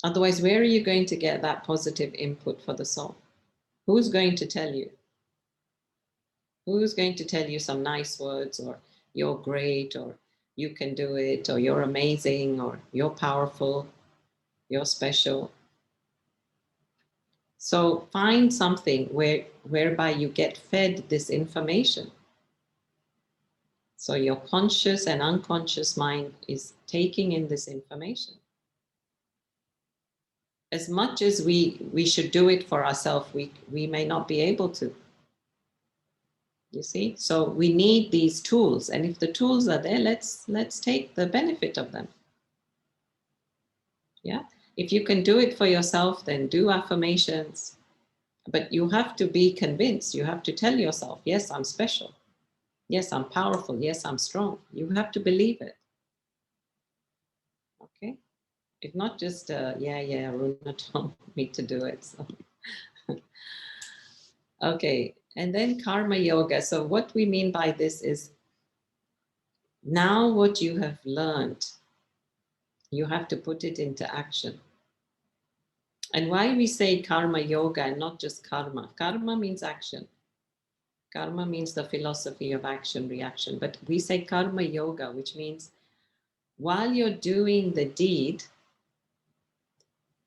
Otherwise, where are you going to get that positive input for the soul? Who's going to tell you? Who's going to tell you some nice words, or you're great, or you can do it, or you're amazing, or you're powerful, you're special? So find something whereby you get fed this information. So your conscious and unconscious mind is taking in this information. As much as we should do it for ourselves, we may not be able to. You see? So we need these tools. And if the tools are there, let's take the benefit of them. Yeah. If you can do it for yourself, then do affirmations. But you have to be convinced. You have to tell yourself, yes, I'm special. Yes, I'm powerful. Yes, I'm strong. You have to believe it. Okay. If not just, yeah, Aruna told me to do it. So. Okay. And then karma yoga. So what we mean by this is now what you have learned, you have to put it into action. And why we say karma yoga and not just karma? Karma means action. Karma means the philosophy of action, reaction. But we say karma yoga, which means while you're doing the deed,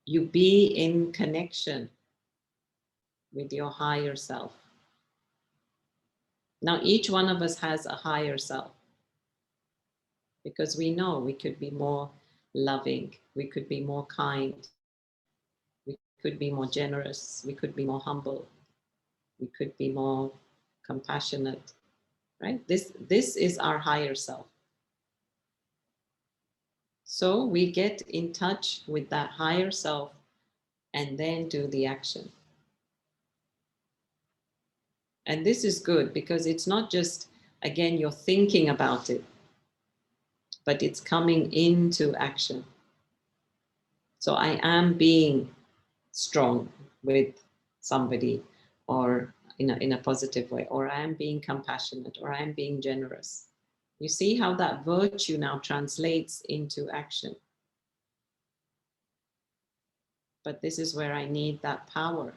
you be in connection with your higher self. Now, each one of us has a higher self because we know we could be more loving, we could be more kind, we could be more generous, we could be more humble, we could be more compassionate, right? This is our higher self. So we get in touch with that higher self and then do the action. And this is good because it's not just, again, you're thinking about it, but it's coming into action. So I am being strong with somebody, or in a positive way, or I am being compassionate, or I am being generous. You see how that virtue now translates into action. But this is where I need that power.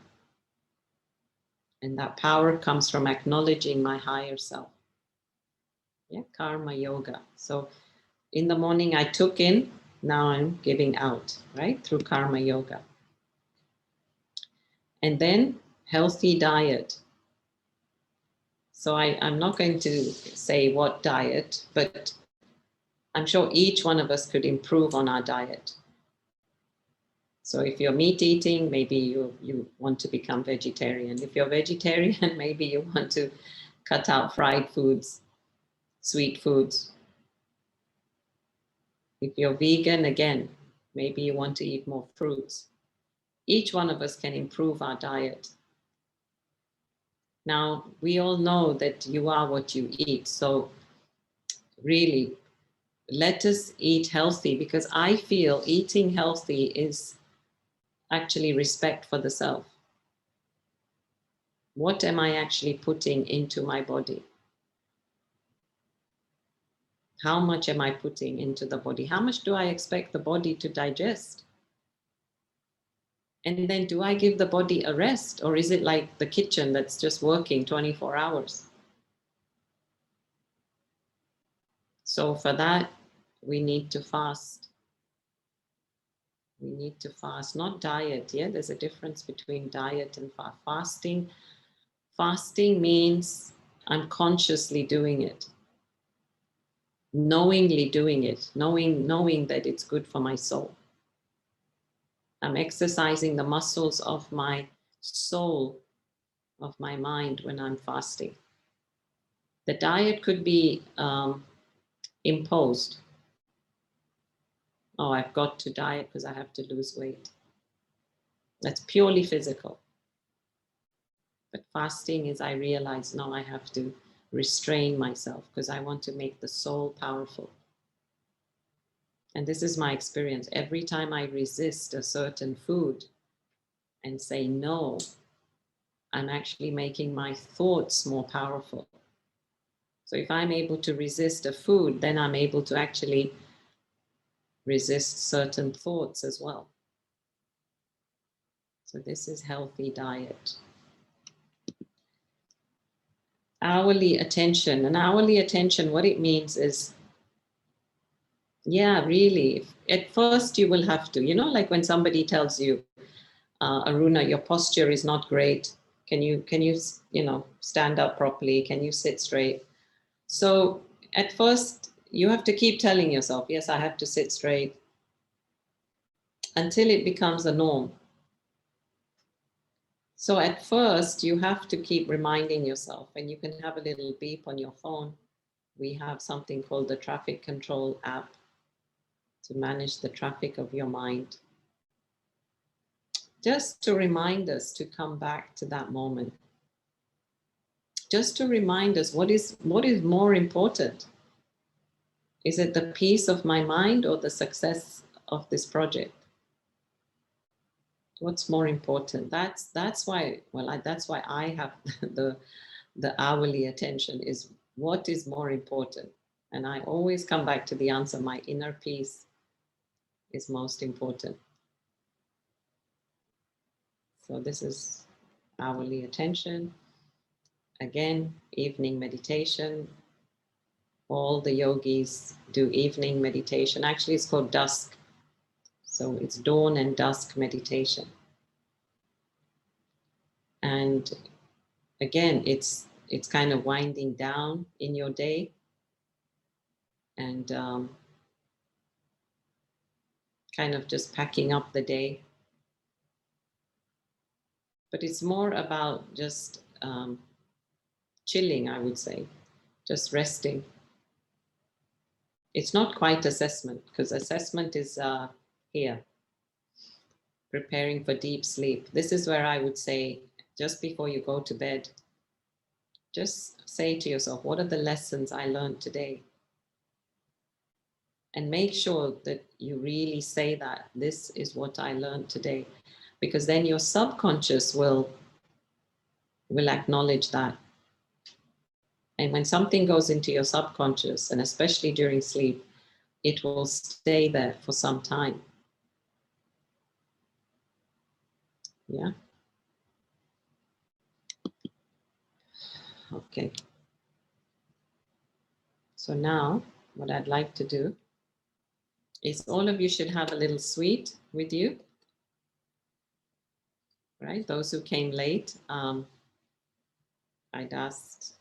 And that power comes from acknowledging my higher self. Yeah, karma yoga. So in the morning I took in, now I'm giving out, right? Through karma yoga. And then healthy diet. So I'm not going to say what diet, but I'm sure each one of us could improve on our diet. So if you're meat eating, maybe you want to become vegetarian. If you're vegetarian, maybe you want to cut out fried foods, sweet foods. If you're vegan, again, maybe you want to eat more fruits. Each one of us can improve our diet. Now, we all know that you are what you eat. So really, let us eat healthy, because I feel eating healthy is actually respect for the self. What am I actually putting into my body? How much am I putting into the body? How much do I expect the body to digest? And then do I give the body a rest, or is it like the kitchen that's just working 24 hours? So for that, we need to fast. We need to fast, not diet. Yeah, there's a difference between diet and fasting. Fasting means I'm consciously doing it, knowingly doing it, knowing that it's good for my soul. I'm exercising the muscles of my soul, of my mind when I'm fasting. The diet could be imposed. Oh, I've got to diet because I have to lose weight. That's purely physical. But fasting is, I realize, no, I have to restrain myself because I want to make the soul powerful. And this is my experience. Every time I resist a certain food and say no, I'm actually making my thoughts more powerful. So if I'm able to resist a food, then I'm able to actually resist certain thoughts as well. So this is healthy diet. Hourly attention. And hourly attention, what it means is, yeah, really, at first you will have to, like when somebody tells you, Aruna, your posture is not great. Can you stand up properly? Can you sit straight? So at first you have to keep telling yourself, yes, I have to sit straight, until it becomes a norm. So at first you have to keep reminding yourself, and you can have a little beep on your phone. We have something called the traffic control app to manage the traffic of your mind, just to remind us to come back to that moment, just to remind us what is more important. Is it the peace of my mind or the success of this project? What's more important? That's why, that's why I have the hourly attention, is what is more important. And I always come back to the answer, my inner peace is most important. So this is hourly attention. Again, evening meditation. All the yogis do evening meditation. Actually, it's called dusk. So it's dawn and dusk meditation. And again, it's kind of winding down in your day, and kind of just packing up the day. But it's more about just chilling, I would say, just resting. It's not quite assessment, because assessment is here, preparing for deep sleep. This is where I would say, just before you go to bed, just say to yourself, what are the lessons I learned today? And make sure that you really say that, this is what I learned today, because then your subconscious will acknowledge that. And when something goes into your subconscious, and especially during sleep, it will stay there for some time. Yeah. Okay. So now what I'd like to do is all of you should have a little sweet with you, right? Those who came late, I'd asked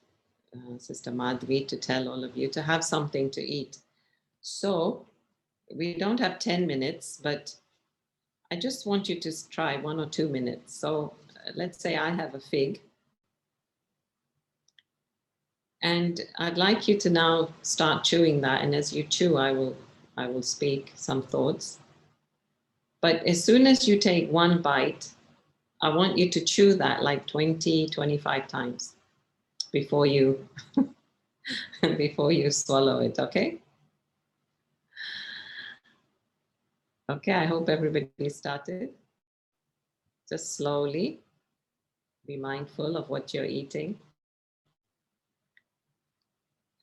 Sister Madhvi to tell all of you to have something to eat. So we don't have 10 minutes, but I just want you to try 1 or 2 minutes. So let's say I have a fig. And I'd like you to now start chewing that. And as you chew, I will speak some thoughts. But as soon as you take one bite, I want you to chew that like 20, 25 times before you before you swallow it, okay? Okay, I hope everybody started. Just slowly be mindful of what you're eating.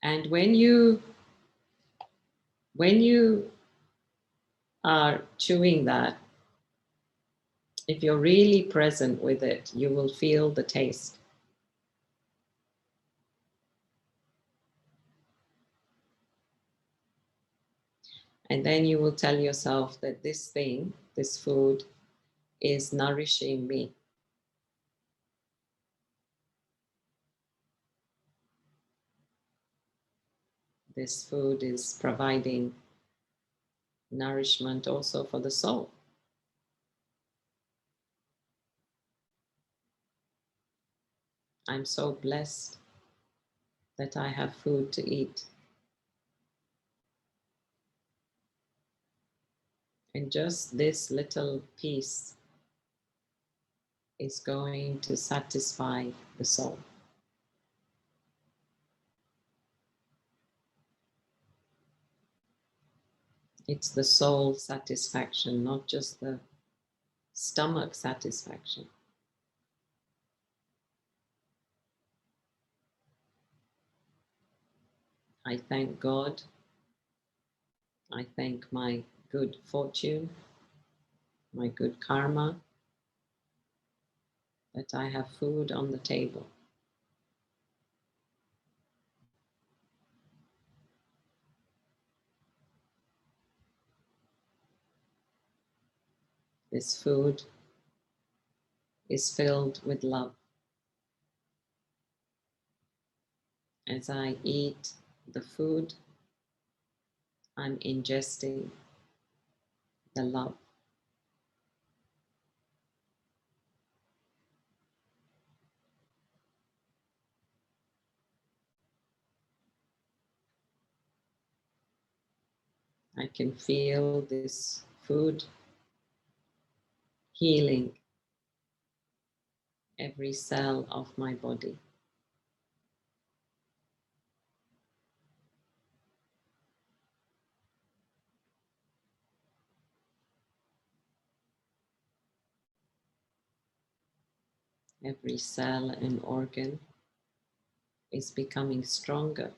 And when you are chewing that, if you're really present with it, you will feel the taste. And then you will tell yourself that this thing, this food, is nourishing me. This food is providing nourishment also for the soul. I'm so blessed that I have food to eat. And just this little piece is going to satisfy the soul. It's the soul satisfaction, not just the stomach satisfaction. I thank God. I thank my good fortune, my good karma, that I have food on the table. This food is filled with love. As I eat the food, I'm ingesting the love. I can feel this food healing every cell of my body. Every cell and organ is becoming stronger.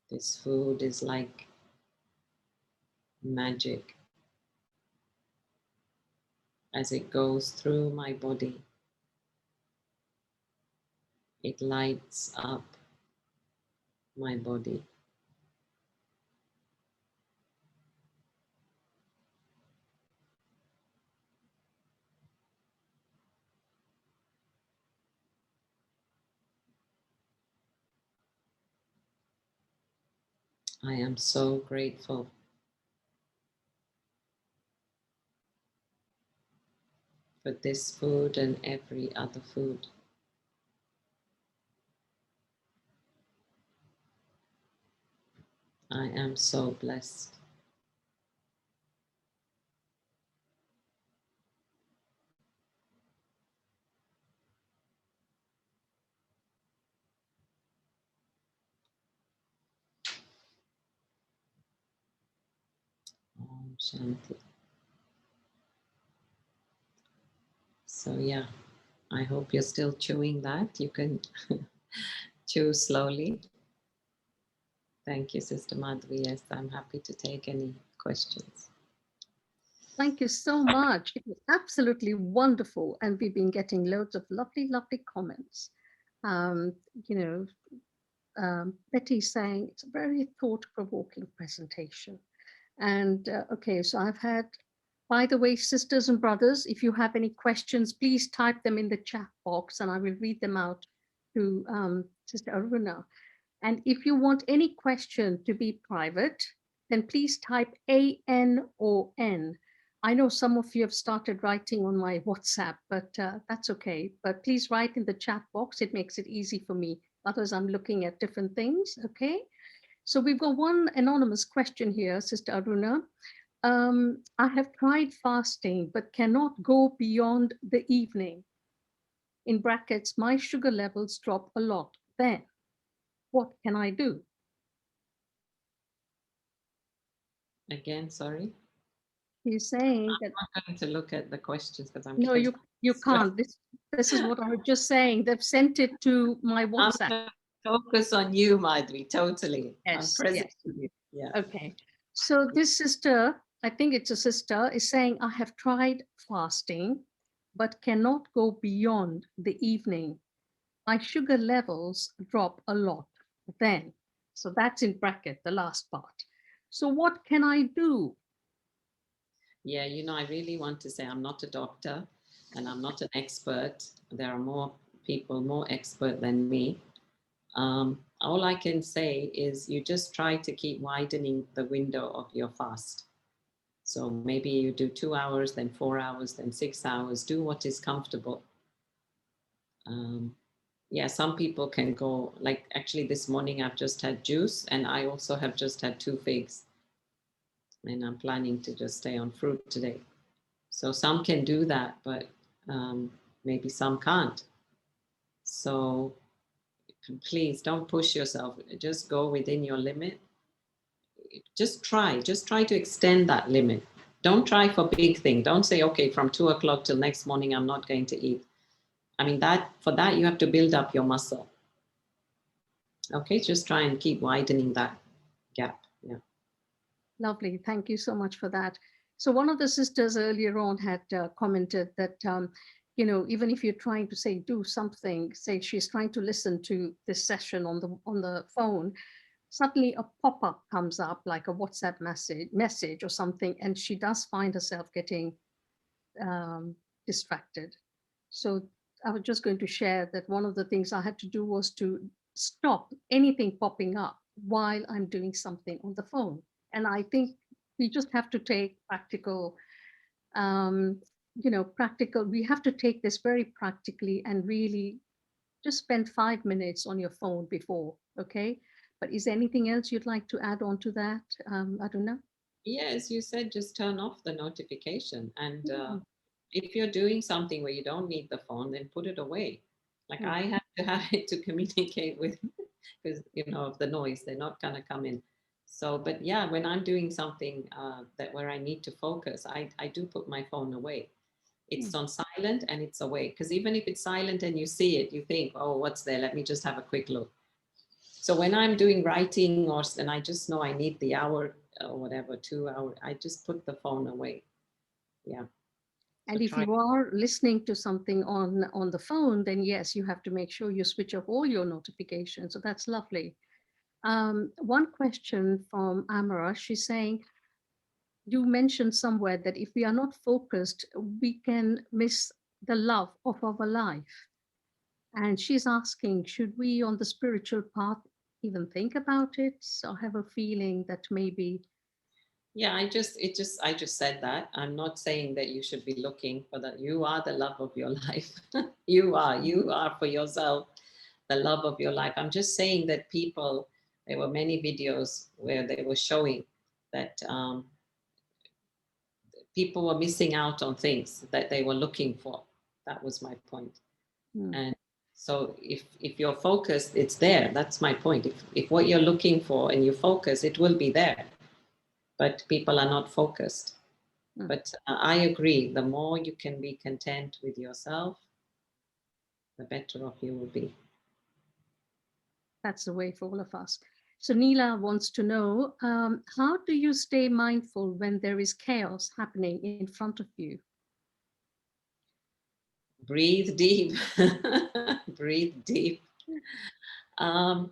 This food is like magic. As it goes through my body, it lights up my body. I am so grateful for this food and every other food. I am so blessed. Shanti. So yeah, I hope you're still chewing that. You can chew slowly. Thank you, Sister Madhvi. Yes, I'm happy to take any questions. Thank you so much. It was absolutely wonderful. And we've been getting loads of lovely, lovely comments. Um, you know, Betty saying it's a very thought-provoking presentation. And okay, so I've had, by the way, sisters and brothers, if you have any questions, please type them in the chat box and I will read them out to Sister Aruna. And if you want any question to be private, then please type AN or N. I know some of you have started writing on my WhatsApp, but that's okay. But please write in the chat box. It makes it easy for me. Otherwise, I'm looking at different things, okay? So we've got one anonymous question here, Sister Aruna. I have tried fasting, but cannot go beyond the evening. In brackets, my sugar levels drop a lot. Then, what can I do? Again, sorry. He's saying that I'm going to look at the questions because I'm no, getting you stressed. can't. This is what I was just saying. They've sent it to my I'm WhatsApp. going to focus on you, Madhvi, totally. I'm Yes, present yes. with you. Yeah. Okay. So this sister, I think it's a sister, is saying, I have tried fasting, but cannot go beyond the evening. My sugar levels drop a lot then. So that's in bracket, the last part. So what can I do? Yeah, I really want to say I'm not a doctor and I'm not an expert. There are more people more expert than me. All I can say is you just try to keep widening the window of your fast. So maybe you do 2 hours, then 4 hours, then 6 hours. Do what is comfortable. Yeah, some people can go, like actually this morning I've just had juice and I also have just had 2 figs. And I'm planning to just stay on fruit today. So some can do that, but maybe some can't. So please don't push yourself. Just go within your limit. Just try to extend that limit. Don't try for big thing. Don't say, okay, from 2 o'clock till next morning, I'm not going to eat. I mean, for that, you have to build up your muscle. Okay, just try and keep widening that gap. Yeah. Lovely. Thank you so much for that. So one of the sisters earlier on had commented that, even if you're trying to say do something, say she's trying to listen to this session on the phone, suddenly a pop-up comes up like a WhatsApp message or something, and she does find herself getting distracted. So I was just going to share that one of the things I had to do was to stop anything popping up while I'm doing something on the phone. And I think we just have to take practical, we have to take this very practically and really just spend 5 minutes on your phone before, okay? But is there anything else you'd like to add on to that, Aruna? Yeah, as you said, just turn off the notification. And Mm, if you're doing something where you don't need the phone, then put it away. Like mm, I have to have it to communicate with, because of the noise, they're not gonna come in. So, but yeah, when I'm doing something that where I need to focus, I do put my phone away. It's mm. on silent and it's away. Because even if it's silent and you see it, you think, oh, what's there? Let me just have a quick look. So when I'm doing writing and I just know I need the hour or whatever, 2 hour, I just put the phone away. Yeah. So And if try. you are listening to something on the phone, then yes, you have to make sure you switch off all your notifications. So that's lovely. One question from Amara, she's saying, you mentioned somewhere that if we are not focused, we can miss the love of our life. And she's asking, should we on the spiritual path even think about it or have a feeling that maybe, Yeah, I just said that. I'm not saying that you should be looking for that. You are the love of your life. You are for yourself the love of your life. I'm just saying that there were many videos where they were showing that people were missing out on things that they were looking for. That was my point. hmm, And so if you're focused, it's there. That's my point. If what you're looking for and you focus, it will be there. but people are not focused. Mm. But I agree, the more you can be content with yourself, the better off you will be. That's the way for all of us. So Neela wants to know, how do you stay mindful when there is chaos happening in front of you? Breathe deep. Breathe deep. Um,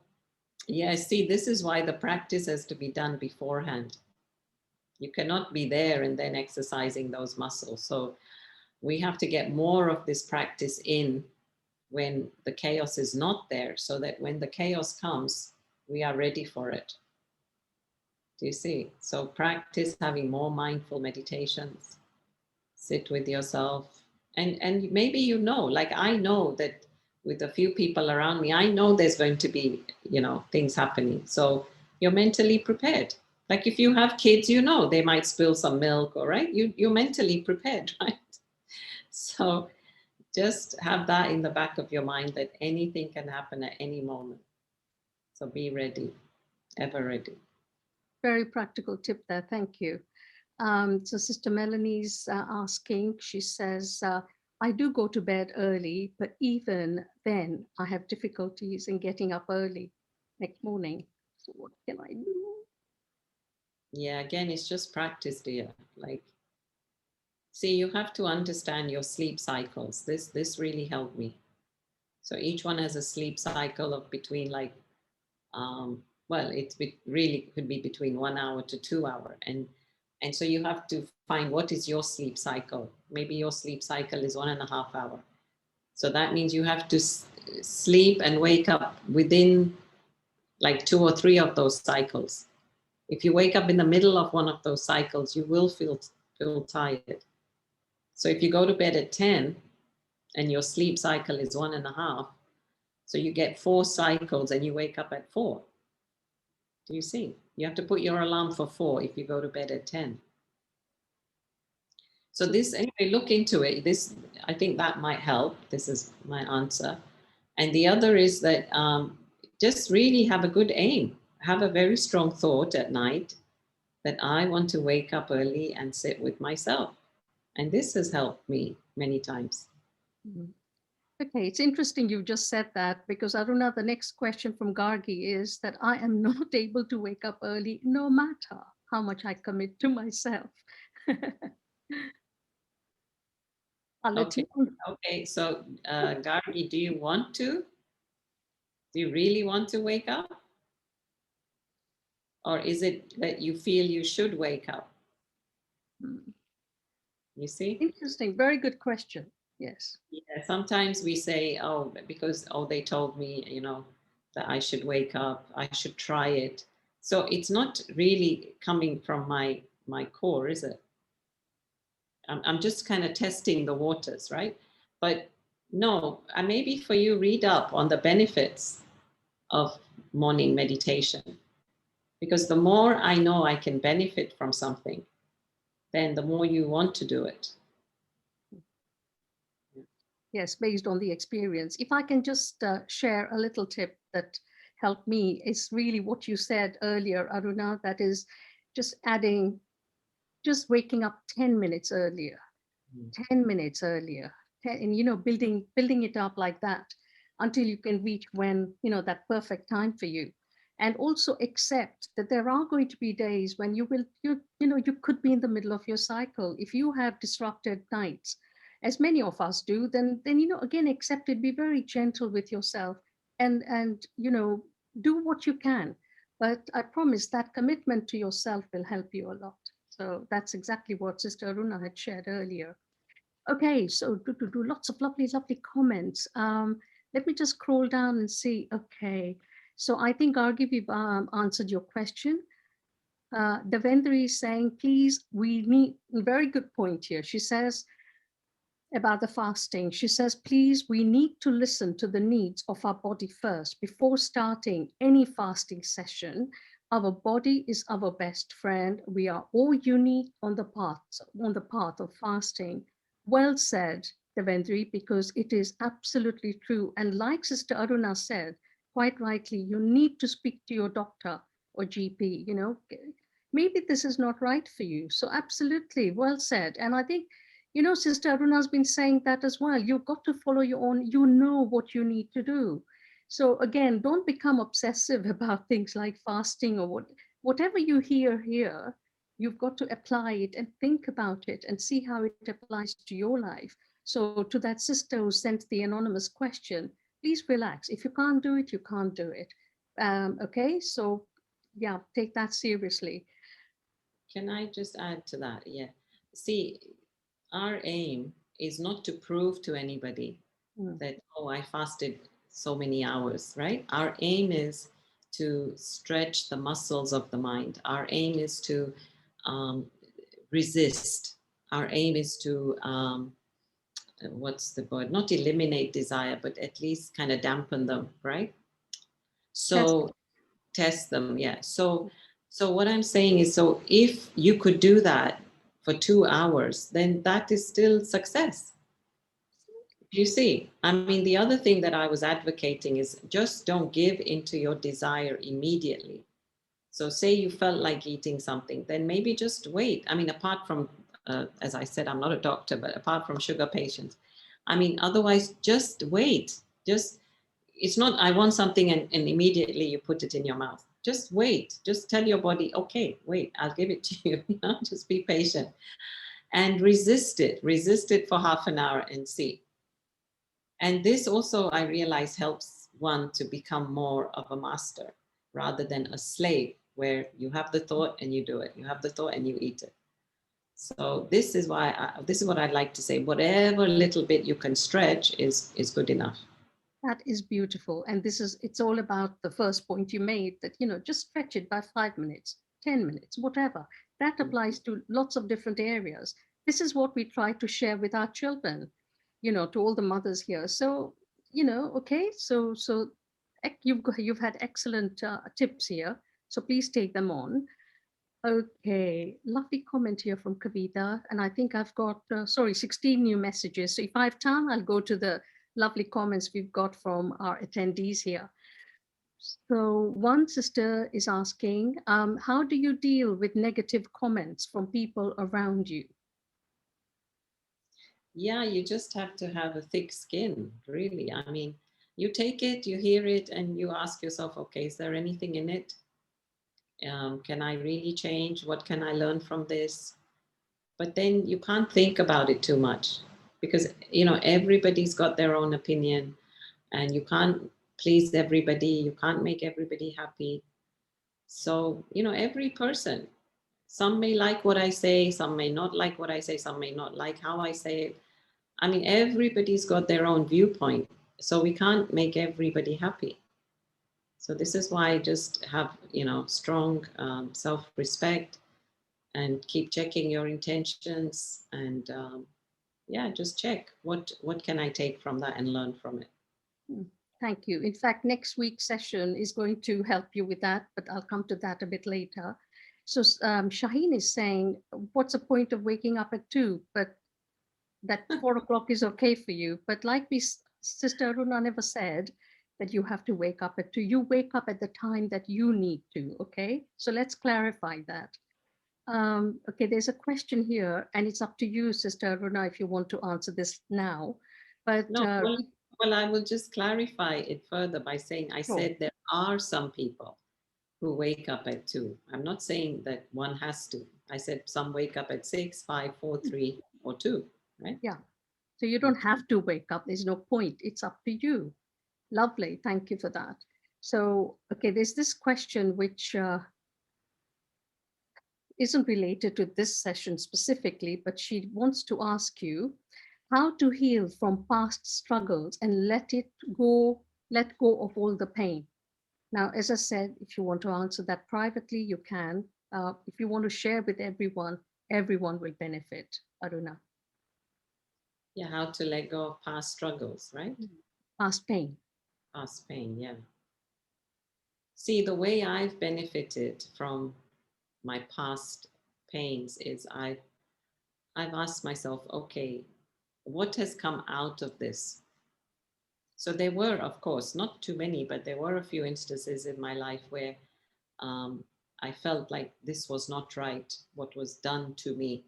yeah, see, this is why the practice has to be done beforehand. You cannot be there and then exercising those muscles. So we have to get more of this practice in when the chaos is not there, so that when the chaos comes, we are ready for it. Do you see? So practice having more mindful meditations, sit with yourself, and maybe like I know that with a few people around me, I know there's going to be things happening. So you're mentally prepared. Like if you have kids, they might spill some milk, all right, you're mentally prepared, right? So just have that in the back of your mind that anything can happen at any moment. So be ready, ever ready. Very practical tip there. Thank you. So Sister Melanie's asking, she says, I do go to bed early, but even then I have difficulties in getting up early next morning. So what can I do? Yeah, again, it's just practice, dear. Like, see, you have to understand your sleep cycles. This really helped me. So each one has a sleep cycle of between um, well, really could be between 1 hour to 2 hour, and so you have to find what is your sleep cycle. Maybe your sleep cycle is 1.5 hour. So that means you have to sleep and wake up within like 2 or 3 of those cycles. If you wake up in the middle of one of those cycles, you will feel tired. So if you go to bed at 10 and your sleep cycle is 1.5, so you get 4 cycles and you wake up at 4. Do you see? You have to put your alarm for 4 if you go to bed at 10. So this, anyway, look into it. This, I think that might help. This is my answer. And the other is that just really have a good aim. Have a very strong thought at night that I want to wake up early and sit with myself. And this has helped me many times. Mhm. Okay, it's interesting you just said that because Aruna, the next question from Gargi is that I am not able to wake up early no matter how much I commit to myself. I'll let Okay. you on. Okay. So, Gargi, do you want to? Do you really want to wake up? Or is it that you feel you should wake up? Mm. You see? Interesting, very good question. Yes. Yeah, sometimes we say, oh, because, oh, they told me, that I should wake up, I should try it. So it's not really coming from my core, is it? I'm just kind of testing the waters, right? But no, maybe for you, read up on the benefits of morning meditation. Because the more I know I can benefit from something, then the more you want to do it. Yes, based on the experience. If I can just share a little tip that helped me, is really what you said earlier, Aruna, that is just adding, just waking up 10 minutes earlier, Mm. 10 minutes earlier, and, building it up like that until you can reach when, that perfect time for you. And also accept that there are going to be days when you could be in the middle of your cycle. If you have disrupted nights, as many of us do, then again, accept it, be very gentle with yourself, and do what you can. But I promise that commitment to yourself will help you a lot. So that's exactly what Sister Aruna had shared earlier. Okay, so do lots of lovely, lovely comments. Let me just scroll down and see. Okay, so I think Argi, we've answered your question. Devendra is saying, please, we need, very good point here. She says about the fasting. She says, please, we need to listen to the needs of our body first before starting any fasting session. Our body is our best friend. We are all unique on the path of fasting. Well said, Devendri, because it is absolutely true. And like Sister Aruna said, quite rightly, you need to speak to your doctor or GP, maybe this is not right for you. So, absolutely, well said. And I think, Sister Aruna has been saying that as well. You've got to follow your own, you know what you need to do. So, again, don't become obsessive about things like fasting or whatever you hear here. You've got to apply it and think about it and see how it applies to your life. So, to that sister who sent the anonymous question, please relax. If you can't do it, you can't do it. Okay, so yeah, take that seriously. Can I just add to that? Yeah. See, our aim is not to prove to anybody Mm. that, oh, I fasted so many hours, right? Our aim is to stretch the muscles of the mind. Our aim is to um, resist. Our aim is to, what's the word? Not eliminate desire, but at least kind of dampen them, right? Test. So test them, yeah. So what I'm saying is, so if you could do that for 2 hours, then that is still success. You see, I mean, the other thing that I was advocating is just don't give into your desire immediately. So say you felt like eating something, then maybe just wait. I mean, apart from, as I said, I'm not a doctor, but apart from sugar patients, I mean, otherwise just wait. Just, it's not, I want something and immediately you put it in your mouth. Just wait. Just tell your body, okay, wait, I'll give it to you. Just be patient and resist it. Resist it for half an hour and see. And this also, I realize, helps one to become more of a master rather than a slave, where you have the thought and you do it. You have the thought and you eat it. So this is what I'd like to say. Whatever little bit you can stretch is good enough. That is beautiful. And it's all about the first point you made that, just stretch it by 5 minutes, 10 minutes, whatever. That applies to lots of different areas. This is what we try to share with our children, to all the mothers here. So, okay, so you've had excellent tips here. So please take them on. Okay, lovely comment here from Kavita. And I think I've got, 16 new messages. So if I have time, I'll go to the lovely comments we've got from our attendees here. So one sister is asking, how do you deal with negative comments from people around you? Yeah, you just have to have a thick skin, really. I mean, you take it, you hear it, and you ask yourself, okay, is there anything in it? Can I really change? What can I learn from this? But then you can't think about it too much because, everybody's got their own opinion and you can't please everybody. You can't make everybody happy. So, every person, some may like what I say, some may not like what I say, some may not like how I say it. I mean, everybody's got their own viewpoint. So we can't make everybody happy. So this is why I just have, strong self-respect and keep checking your intentions and yeah, just check what can I take from that and learn from it. Hmm, thank you. In fact, next week's session is going to help you with that, but I'll come to that a bit later. So Shaheen is saying, what's the point of waking up at 2? But that 4 o'clock is okay for you. But like Sister Aruna never said that you have to wake up at 2. You wake up at the time that you need to. Okay. So let's clarify that. Okay. There's a question here, and it's up to you, Sister Aruna, if you want to answer this now. But No, well, I will just clarify it further by saying I sure. said there are some people who wake up at 2. I'm not saying that one has to. I said some wake up at 6, 5, 4, 3, or 2, right? Yeah. So you don't have to wake up. There's no point. It's up to you. Lovely. Thank you for that. So, okay, there's this question which isn't related to this session specifically, but she wants to ask you how to heal from past struggles and let go of all the pain. Now, as I said, if you want to answer that privately, you can. If you want to share with everyone, everyone will benefit. Aruna, Yeah, how to let go of past struggles, right? past pain. Past pain, yeah. See, the way I've benefited from my past pains is I've asked myself, okay, what has come out of this? So there were, of course, not too many, but there were a few instances in my life where um, I felt like this was not right, what was done to me.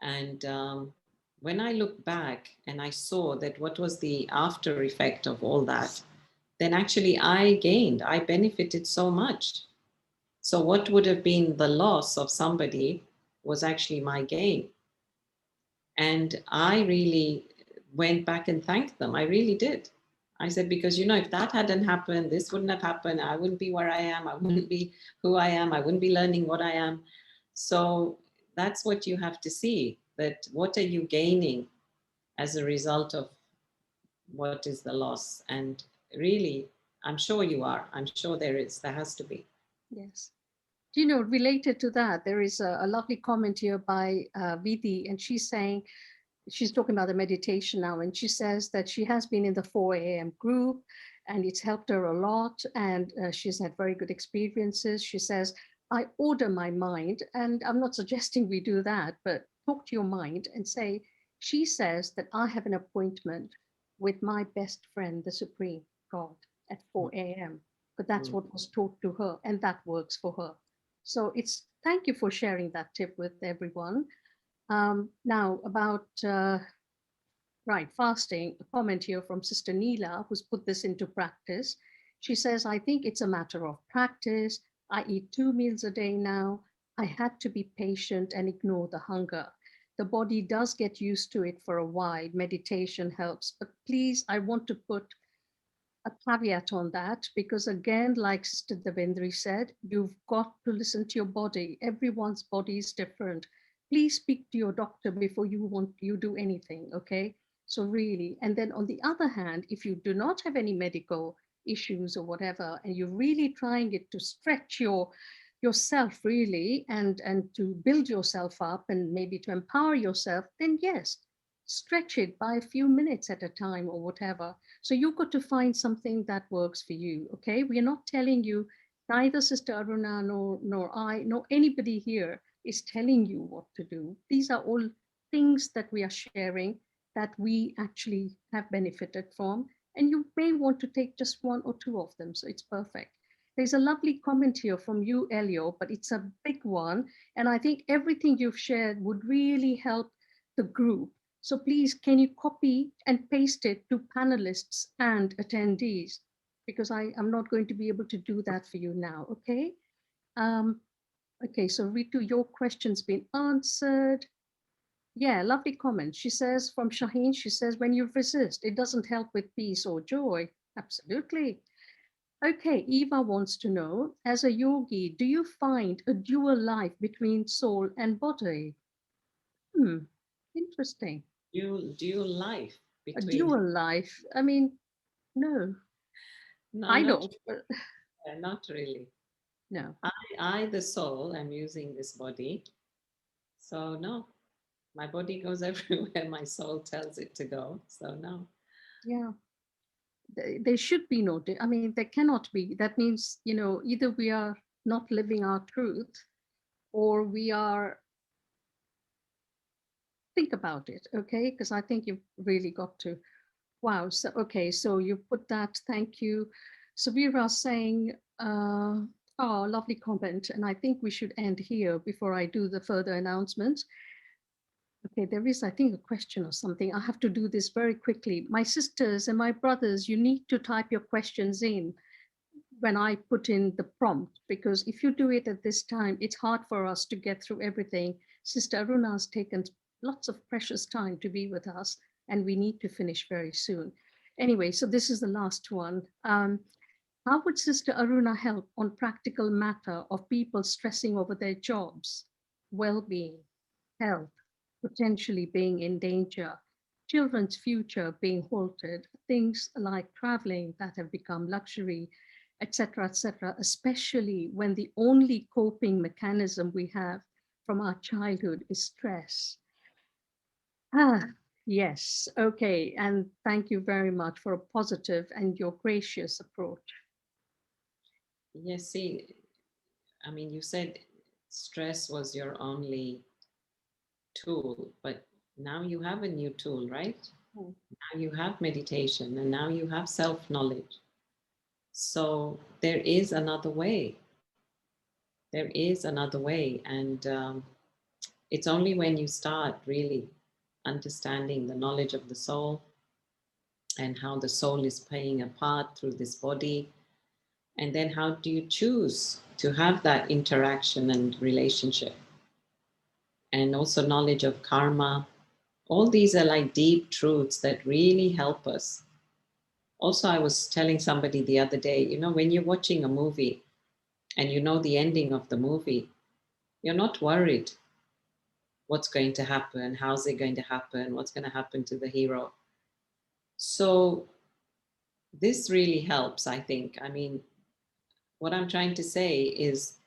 And when I look back and I saw that what was the after effect of all that, then actually I gained, I benefited so much. So what would have been the loss of somebody was actually my gain. And I really went back and thanked them. I really did. I said, because, if that hadn't happened, this wouldn't have happened. I wouldn't be where I am. I wouldn't be who I am. I wouldn't be learning what I am. So that's what you have to see, that what are you gaining as a result of what is the loss? And really, I'm sure you are. I'm sure there has to be. Yes. Do you know, related to that, there is a lovely comment here by Vidhi, and she's saying, she's talking about the meditation now, and she says that she has been in the 4 a.m. group and it's helped her a lot, and she's had very good experiences. She says, I order my mind, and I'm not suggesting we do that, but talk to your mind and say, she says that I have an appointment with my best friend, the Supreme God, at 4 a.m. But that's Mm. what was taught to her, and that works for her. So it's thank you for sharing that tip with everyone. Now, about right, fasting, a comment here from Sister Neela, who's put this into practice. She says, I think it's a matter of practice. I eat 2 meals a day now. I had to be patient and ignore the hunger. The body does get used to it for a while. Meditation helps. But please, I want to put a caveat on that because, again, like Sister Devendri said, you've got to listen to your body. Everyone's body is different. Please speak to your doctor before you do anything. Okay, so really, and then on the other hand, if you do not have any medical issues or whatever, and you're really trying it to stretch yourself really and to build yourself up and maybe to empower yourself, then yes, stretch it by a few minutes at a time or whatever. So you've got to find something that works for you. Okay, we're not telling you, neither Sister Aruna nor I nor anybody here is telling you what to do. These are all things that we are sharing that we actually have benefited from, and you may want to take just one or two of them, so it's perfect. There's a lovely comment here from you, Elio, but it's a big one, and I think everything you've shared would really help the group. So please, can you copy and paste it to panelists and attendees? Because I am not going to be able to do that for you now, okay? Um, okay, so Ritu, your question's been answered. Yeah, lovely comment. She says, from Shaheen, she says, when you resist, it doesn't help with peace or joy. Absolutely. Okay, Eva wants to know, as a yogi, do you find a dual life between soul and body? Hmm, interesting. Dual life A between. dual life. I mean, no, No, I not don't. But not really. no, I, the soul, am using this body. So no, my body goes everywhere my soul tells it to go. So no. yeah, there should be no. I mean, there cannot be. That means, either we are not living our truth, or we are. Think about it, okay? Because I think you've really got to. Wow. So okay, so you put that. Thank you. Savira saying, "Oh, lovely comment," and I think we should end here before I do the further announcements. Okay, there is, I think, a question or something. I have to do this very quickly. My sisters and my brothers, you need to type your questions in when I put in the prompt, because if you do it at this time, it's hard for us to get through everything. Sister Aruna has taken lots of precious time to be with us, and we need to finish very soon. Anyway, so this is the last one. How would Sister Aruna help on practical matter of people stressing over their jobs, well-being, health, potentially being in danger, children's future being halted, things like traveling that have become luxury, etc., especially when the only coping mechanism we have from our childhood is stress? Ah, yes, okay, and thank you very much for a positive and your gracious approach. Yes, see, I mean, you said stress was your only tool, but now you have a new tool, right? Mm. Now you have meditation and now you have self knowledge. So there is another way. there is another way. And it's only when you start really understanding the knowledge of the soul and how the soul is playing a part through this body. And then how do you choose to have that interaction and relationship? And also knowledge of karma. All these are like deep truths that really help us. Also, I was telling somebody the other day, when you're watching a movie and you know the ending of the movie, you're not worried what's going to happen, how's it going to happen, what's going to happen to the hero. So this really helps, I think. I mean, what I'm trying to say is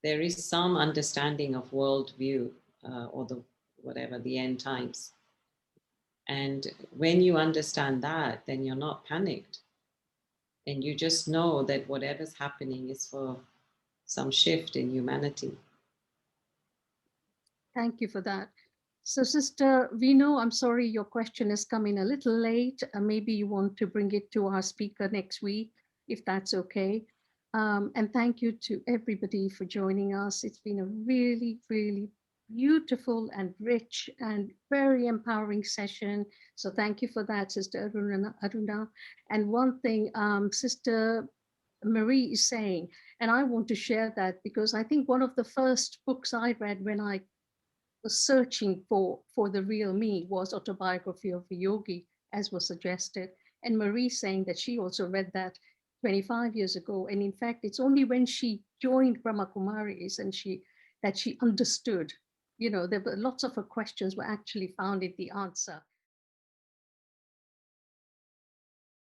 there is some understanding of worldview, or the whatever, the end times. And when you understand that, then you're not panicked. And you just know that whatever's happening is for some shift in humanity. Thank you for that. So, Sister Vino, I'm sorry your question is coming a little late. Maybe you want to bring it to our speaker next week, if that's okay. And thank you to everybody for joining us. It's been a really, really beautiful and rich and very empowering session. So, thank you for that, Sister Aruna. And one thing, Sister Marie is saying, and I want to share that because I think one of the first books I read when I was searching for the real me was Autobiography of a Yogi, as was suggested. And Marie saying that she also read that 25 years ago. And in fact, it's only when she joined Brahma Kumaris and she understood, there were lots of her questions were actually found in the answer.